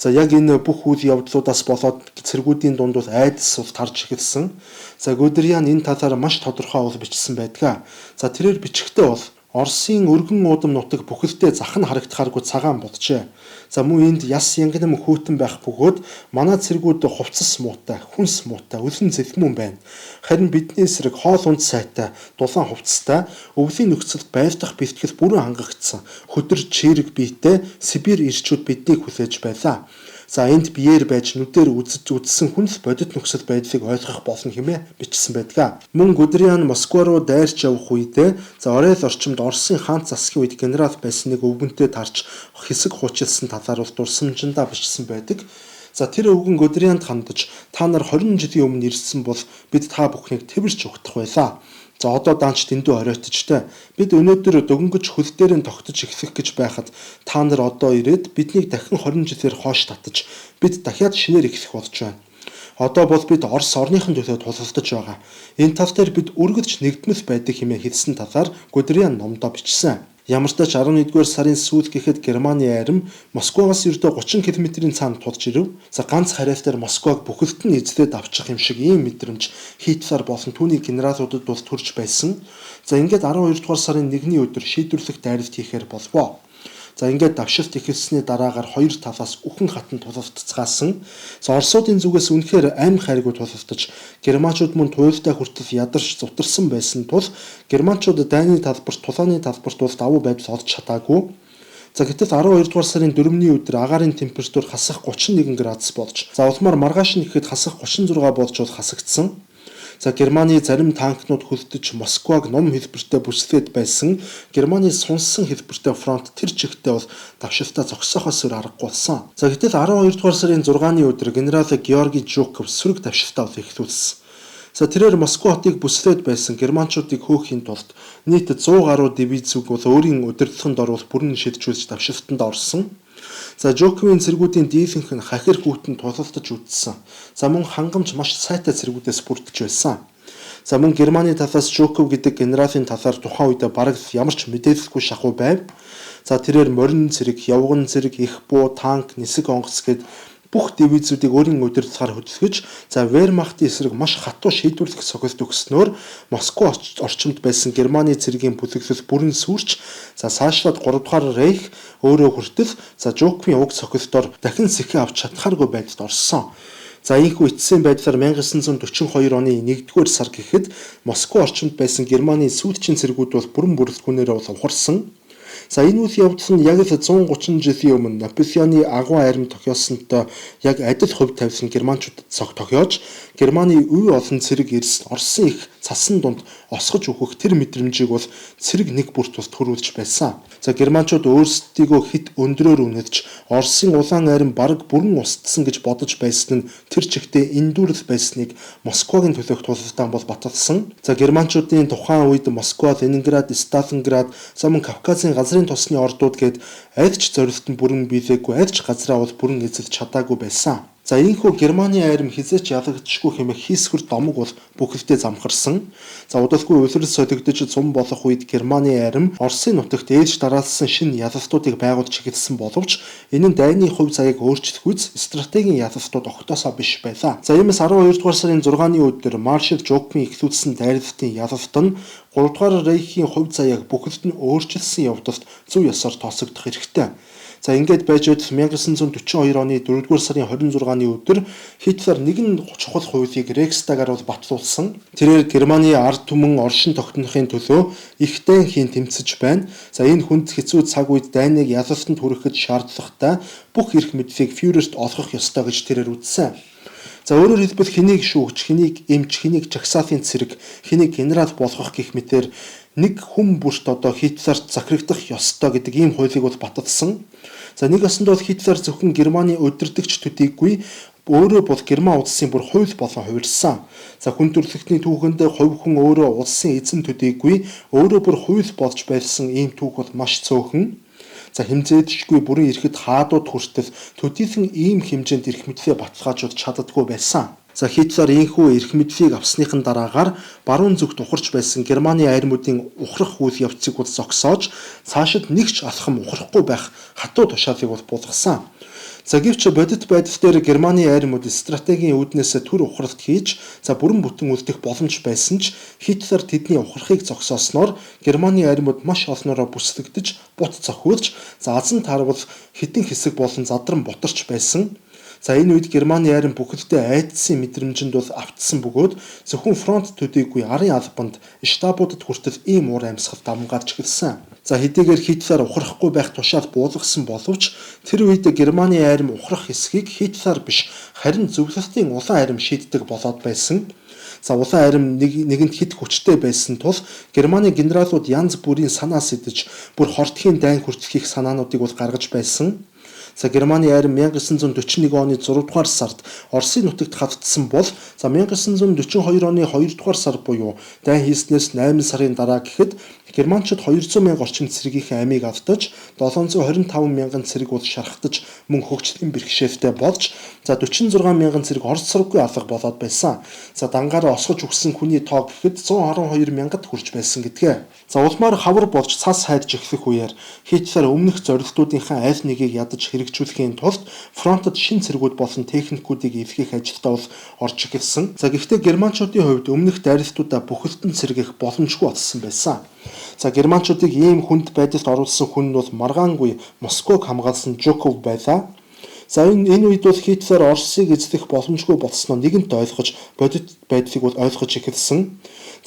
За яг энэ бүх үйл явдлуудаас болоод цэргүүдийн дунд бол айдас бол тарж эхэлсэн. За Гудериан энэ талаар маш тодорхой бол бичсэн байдаг. За тэрээр бичгтээ бол Оросын өргөн уудам нутаг бүхэлдээ зах нь харагдахааргүй цагаан боджээ. За мөн энд яс янгинам хөтөн байх бөгөөд манай цэргүүд хувцас муутай, хүнс муутай, өлөн зэлмүн байна. Харин бидний эсрэг хоол унд сайтай, дулаан хувцастай, өвлийн нөхцөлд байрдах бэлтгэл бүрэн хангагдсан. Хөдөр чирэг биетэй Сибирь ирчүүд биднийг хүлээж байлаа. За энд биеэр байж нүдээр үзсэн хүнс бодит нөхцөл байдлыг ойлгох болно хэмээн бичсэн байдаг. Мөн Гудериан Москва руу дайрч явах үедээ за Орел орчимд Оросын хаан засгийн үед генерал байсан нэг өвгөнтэй тарж хэсэг хуучилсан талаар дурсамжиндаа бичсэн байдаг. За тэр өвгөн Гудерианд хандаж та нар 20 жилийн өмнө ирсэн бол бид та бүхнийг тэрч угтах байлаа. За одоо даанч дэндүү оройтчтэй. Бид өнөөдөр дөнгөж хөл дээр нь тогтож эхлэх гэж байхад та нар одоо ирээд биднийг дахин 20 жилээр хоош татаж бид дахиад шинээр эхлэх болж байна. Одоо бол бид Орос орныхын төлөө тулалдаж байгаа. Энэ тал дээр бид үргэлж нэгдмэл байдаг хэмээн хэлсэн талаар Гудериан номдоо бичсэн. Ямар ч тач 11-р сарын сүүлд гэхэд Германы айрам Москвагаас ердөө 30 км-ийн цаанд тулж ирэв. За ганц харьяалтаар Москваг бүхэлд нь эзлээд авчих юм шиг ийм мэдрэмж Хитлер болон түүний генералуудад бол төрж байсан. За ингээд 12-р сарын 1-ний өдөр шийдвэрлэх дайралт хийхээр болвоо. За ингээд давшилт эхэлсний дараагаар хоёр талаас үхэн хатан тулалдцгаасан. За Оросуудын зүгээс үнэхээр ам хайргүй тулалдаж, германчууд мөн туйлдаа хүртэл ядарч зутарсан байсан тул германчууд дайны талбарт, тулааны талбарт бол давуу байдал олж чадаагүй. За гэтэл 12-р сарын 4-ний өдөр агаарын температур хасах 31 градус болж, за улмаар маргааш нь ихэд хасах 36 болж хасагдсан. За Германы зарим танкнууд хөлдөж Москваг ном хэлбэртэй бүслээд байсан. Германы сунсан хэлбэртэй фронт тэр чигтээ бол давшилтаа зогсоохоос өөр аргагүй болсон. За гэтэл 12-р сарын 6-ны өдөр генерал Георгий Жуков сөрөг давшилтаа эхлүүлсэн. За тэрээр Москва хотыг бүслээд байсан германчуудыг хөөхийн тулд нийт 100 гаруй дивизийг бол өөрийн удирдлаганд оруулах бүрэн шилжүүлж давшилтанд орсон. За Жуковын цэргүүдийн дийлэнх нь хахир хүүтэнд тулалдаж үтсэн. За мөн хангамж маш сайтай цэргүүдээс бүрдэж байсан. За мөн Германы талаас Жуков гэдэг генералын талаар тухайн үед бараг ямар ч мэдээлэлгүй шахуу байв. За тэрээр морин цэрэг, явган цэрэг, их буу, танк, нисэг онгоц гээд бүх дивизүүдийг өөрийн удирдлагаар хөдөлгөж, за Вермахтын эсрэг маш хатуу шийдвэрлэх цогцолт өгснөөр Москва орчимд байсан Германы цэргийн бүлэглэл бүрэн сүрч, за цаашлаад 3 дугаар Рейх өөрөө хүртэл за Жуковын уг цогцолтоор дахин сэхээ авч чадхааргүй байдалд орсон. За ийхүү эцсийн байдлаар 1942 оны 1-р сар гэхэд Москва орчимд байсан Германы сүүлчийн цэргүүд бол бүрэн бүрэлдэхүүнээр ухарсан. За энэ үйл явдал нь яг л 130 жилийн өмнө Наполеоны агуу айрам тохиолсонтой яг адил хувь тавилан германчуудад тохиож, Германы үе олон цэрэг эрс Оросын их цасан дунд осгож өгөх тэр мэдрэмжийг бол цэрэг нэг бүрт бол төрүүлж байсан. За германчууд өөрсдийгөө хит өндрөөр үнэлж, Оросын улаан айрам бараг бүрэн устсан гэж бодож байсан нь тэр чигтээ эндүрэл байсныг Москвагийн төлөөх тулалдаан бол баталсан. За германчуудын тухайн үед Москва, Ленинград, Сталинград, за мөн Кавказын газрын тосны ордууд гээд альч зорилтод бүрэн биелээгүй, альч газраа бол бүрэн эзэлж чадаагүй байсан. За ийхүү Германы айрам хизээч ялагдчихгүй хэмээх хийсвэр домог бол бүхэлдээ замхарсан. За удалгүй улирал солигдож зам болох үед Германы айрам Оросын нутагт ээлж дараалсан шинэ ялалтуудыг байгуулж эхэлсэн боловч энэ нь дайны хувь заяаг өөрчлөх үз стратегийн ялалтууд огтосоо биш байлаа. За иймээс 12-р сарын 6-ны өдөр маршал Жуковын эхлүүлсэн дайралтын ялалт нь 3-р Рейхийн хувь заяаг бүхэлд нь өөрчилсөн явдалд зөв ёсоор тооцогдох хэрэгтэй. За ингээд байж байтал 1942 оны 4-р сарын 26-ны өдөр Хитлер нэгэн чухал хуулийг Рейхстагаар бол батлуулсан. Тэрээр Германы ард түмэн оршин тогтнохын төлөө их дайн хийн тэмцэж байна. За энэ хүнд хэцүү цаг үед дайныг ялалтанд хүрэхэд шаардлагатай бүх эрх мэдлийг фюрерт олгох ёстой гэж тэрээр үзсэн. За өөрөөр хэлбэл хэнийг шүүгч, хэнийг эмч, хэнийг жагсаалын цэрэг, хэнийг генерал болгох гэх мэтээр нэг хүн бүрт одоо Хитлерт захирагдах ёстой гэдэг ийм хуулийг бол баталсан. За нэг осонд бол Хитлер зөвхөн Германы удирдагч төдийгүй өөрөө бол Герман улсын бүр хууль болон хувирсан. За хүн төрөлхтний түүхэнд хувь хүн өөрөө улсын эзэн төдийгүй өөрөө бүр хууль болж байсан ийм түүх бол маш цөөхөн. За хэмжээдшгүй бүрэн ирэхэд хаадууд хүртэл төдийлөн ийм хэмжээнд эрх мэдлээ баталгаажуулж чаддаггүй байсан. За Хитлер ийхүү эрх мэдлийг авсныхан дараагаар баруун зүгт ухарч байсан Германы армиудын ухрах үйл явцыг зогсоож цаашид нэгч алхам ухрахгүй байх хатуу тушаалыг буулгасан. За гэвч бодит байдал дээр Германы армиуд стратегийн үүднээс түр ухралт хийж бүрэн бүтэн үлдэх боломж байсан ч Хитлер тэдний ухрахыг зогсоосноор Германы армиуд маш олноороо бүслэгдэж бут цохиулж азан тарвал хитэн хэсэг болон задран бутарч байсан. За энэ үед Германы арми бүхэлдээ айдсан мэдрэмжинд автсан бөгөөд зөвхөн фронт төдийгүй арын албанд штабуудад хүртэл ийм уур амьсгал давмгаарч эхэлсэн. За хэдийгээр Хитлер ухрахгүй байх тушаал буулгасан боловч тэр үед Германы арми ухрах хэсгийг Хитлер биш харин зөвлөлтийн улаан арми шийддэг болоод байсан. За улаан арми нэгэнт хэд хүчтэй байсан тул Германы генералууд янз бүрийн санаа сэтэж бүр хортхийн дайн хүртэлхийх санаануудыг гаргаж байсан. За Германы арми 1941 оны 6 дугаар сард Оросын нутагт хавтсан бол 1942 оны 2 дугаар сар буюу дайн хийснээс 8 сарын дараа гэхэд германчууд 200 мянган орчим цэргийнхээ амийг автаж 725 мянган цэрэг бол шархтаж мөн хөгжлийн бэрхшээлтэй болж 46 мянган цэрэг орц сургууй алга болоод байсан. За дангаараа осгож өгсөн хүний тоо гэхэд 112 мянгад хүрч байсан гэдгээ. За улмаар хавар болж цас хайрж эхлэх үеэр Хитлер өмнөх зорилтуудынхаа аль нэгийг ядаж хэрэгжүүлэхийн тулд фронтод шин цэргүүд болон техникүүдийг эвлэх ажилдаа орж эхэлсэн. За гэхдээ германчуудын хувьд өмнөх дайралтуудаа бүхэлдэн сэргийх боломжгүй болсон байсан. За германчуудыг ийм хүнд байдалд оруулсан хүн нь бол маргаангүй Москвыг хамгаалсан Жуков байлаа. За энэ үед бол Хитлер Оросыг эзлэх боломжгүй болсноо нэгэнт ойлгож бодит байдлыг ойлгож эхэлсэн.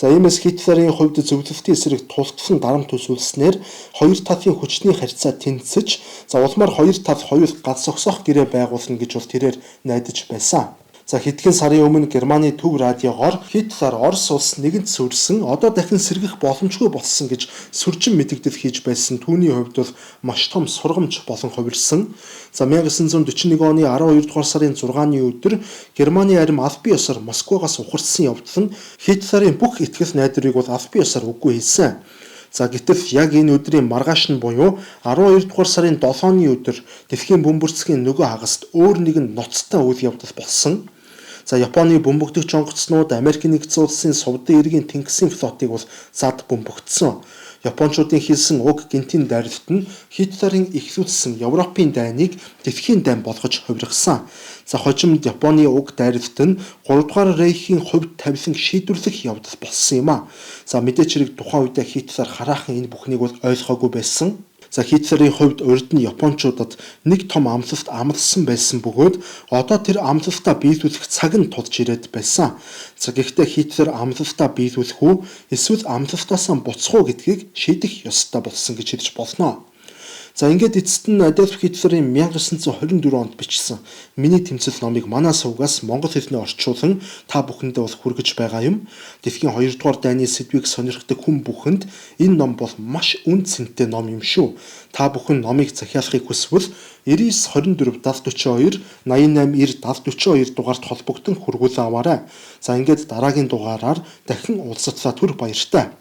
За иймээс Хитлерийн хувьд зөвлөлтийн эсрэг тултлан дарамт төсөөлснээр хоёр талын хүчний харьцаа тэнцэж улмаар хоёр тал хоёул галс зогсоох гэрээ байгуулна гэж тэрээр найдаж байсан. За хэдхэн сарын өмнө Германы төв радиогоор Хитлер Орос улс нэгэнт сүрсэн одоо дахин сэргэх боломжгүй болсон гэж сүржин мэдэгдэл хийж байсан түүний хувьд бол маш том сургамж болон хувирсан. За 1941 оны 12 дугаар сарын 6-ны өдөр Германы арми албан ёсоор Москвагаас ухарсан явдал нь Хитлерийн бүх итгэл найдварыг албан ёсоор үгүй хийсэн. За гэтэл яг энэ өдрийн маргааш нь буюу 12 дугаар сарын 7-ны өдөр дэлхийн бөмбөрцгийн нөгөө хагаст өөр нэгэн ноцтой үйл явдал болсон. За Японы бөмбөгдөгч онгоцнууд Америкийн нэгдсэн улсын Сувдын эргийн тэнгисийн флотыг зад бөмбөгдсөн. Япончуудын хийсэн уг гинтийн дайралт нь Хитлерийн эхлүүлсэн Европын дайныг дэлхийн дайн болгож хувиргасан. За хожимд Японы уг дайралт нь 3 дугаар рейхийн хувьд тавилан шийдвэрлэх явдал болсон юм а. За мэдээч хэрэг тухайн үед Хитлер хараахан энэ бүхнийг ойлгоогүй байсан. За Хитлерийн хувьд урд нь Япончуудад нэг том амлалт амласан байсан бөгөөд одоо тэр амлалтаа биелүүлэх цаг нь тулж ирээд байсан. За гэхдээ Хитлер амлалтаа биелүүлэх үү эсвэл амлалтаасаа буцах уу гэдгийг шийдэх ёстой болсон гэж хэлж болно. За ингээд эцэст нь Адольф Хитлерийн 1924 онд бичсэн миний тэмцэл номыг манай сувгаас монгол хэлээр орчуулан та бүхэндээ хүргэж байгаа юм. Дэлхийн 2 дугаар дайны сэдвийг сонирхдаг хүн бүхэнд энэ ном бол маш үн цэнтэй ном юм шүү. Та бүхэн номыг захиалахыг хүсвэл 99 24 70 42 88 90 70 42 дугаард холбогдсон хүргүүлэн аваарай. За ингээд дараагийн дугаараар дахин уулзтлаа түр баяртай.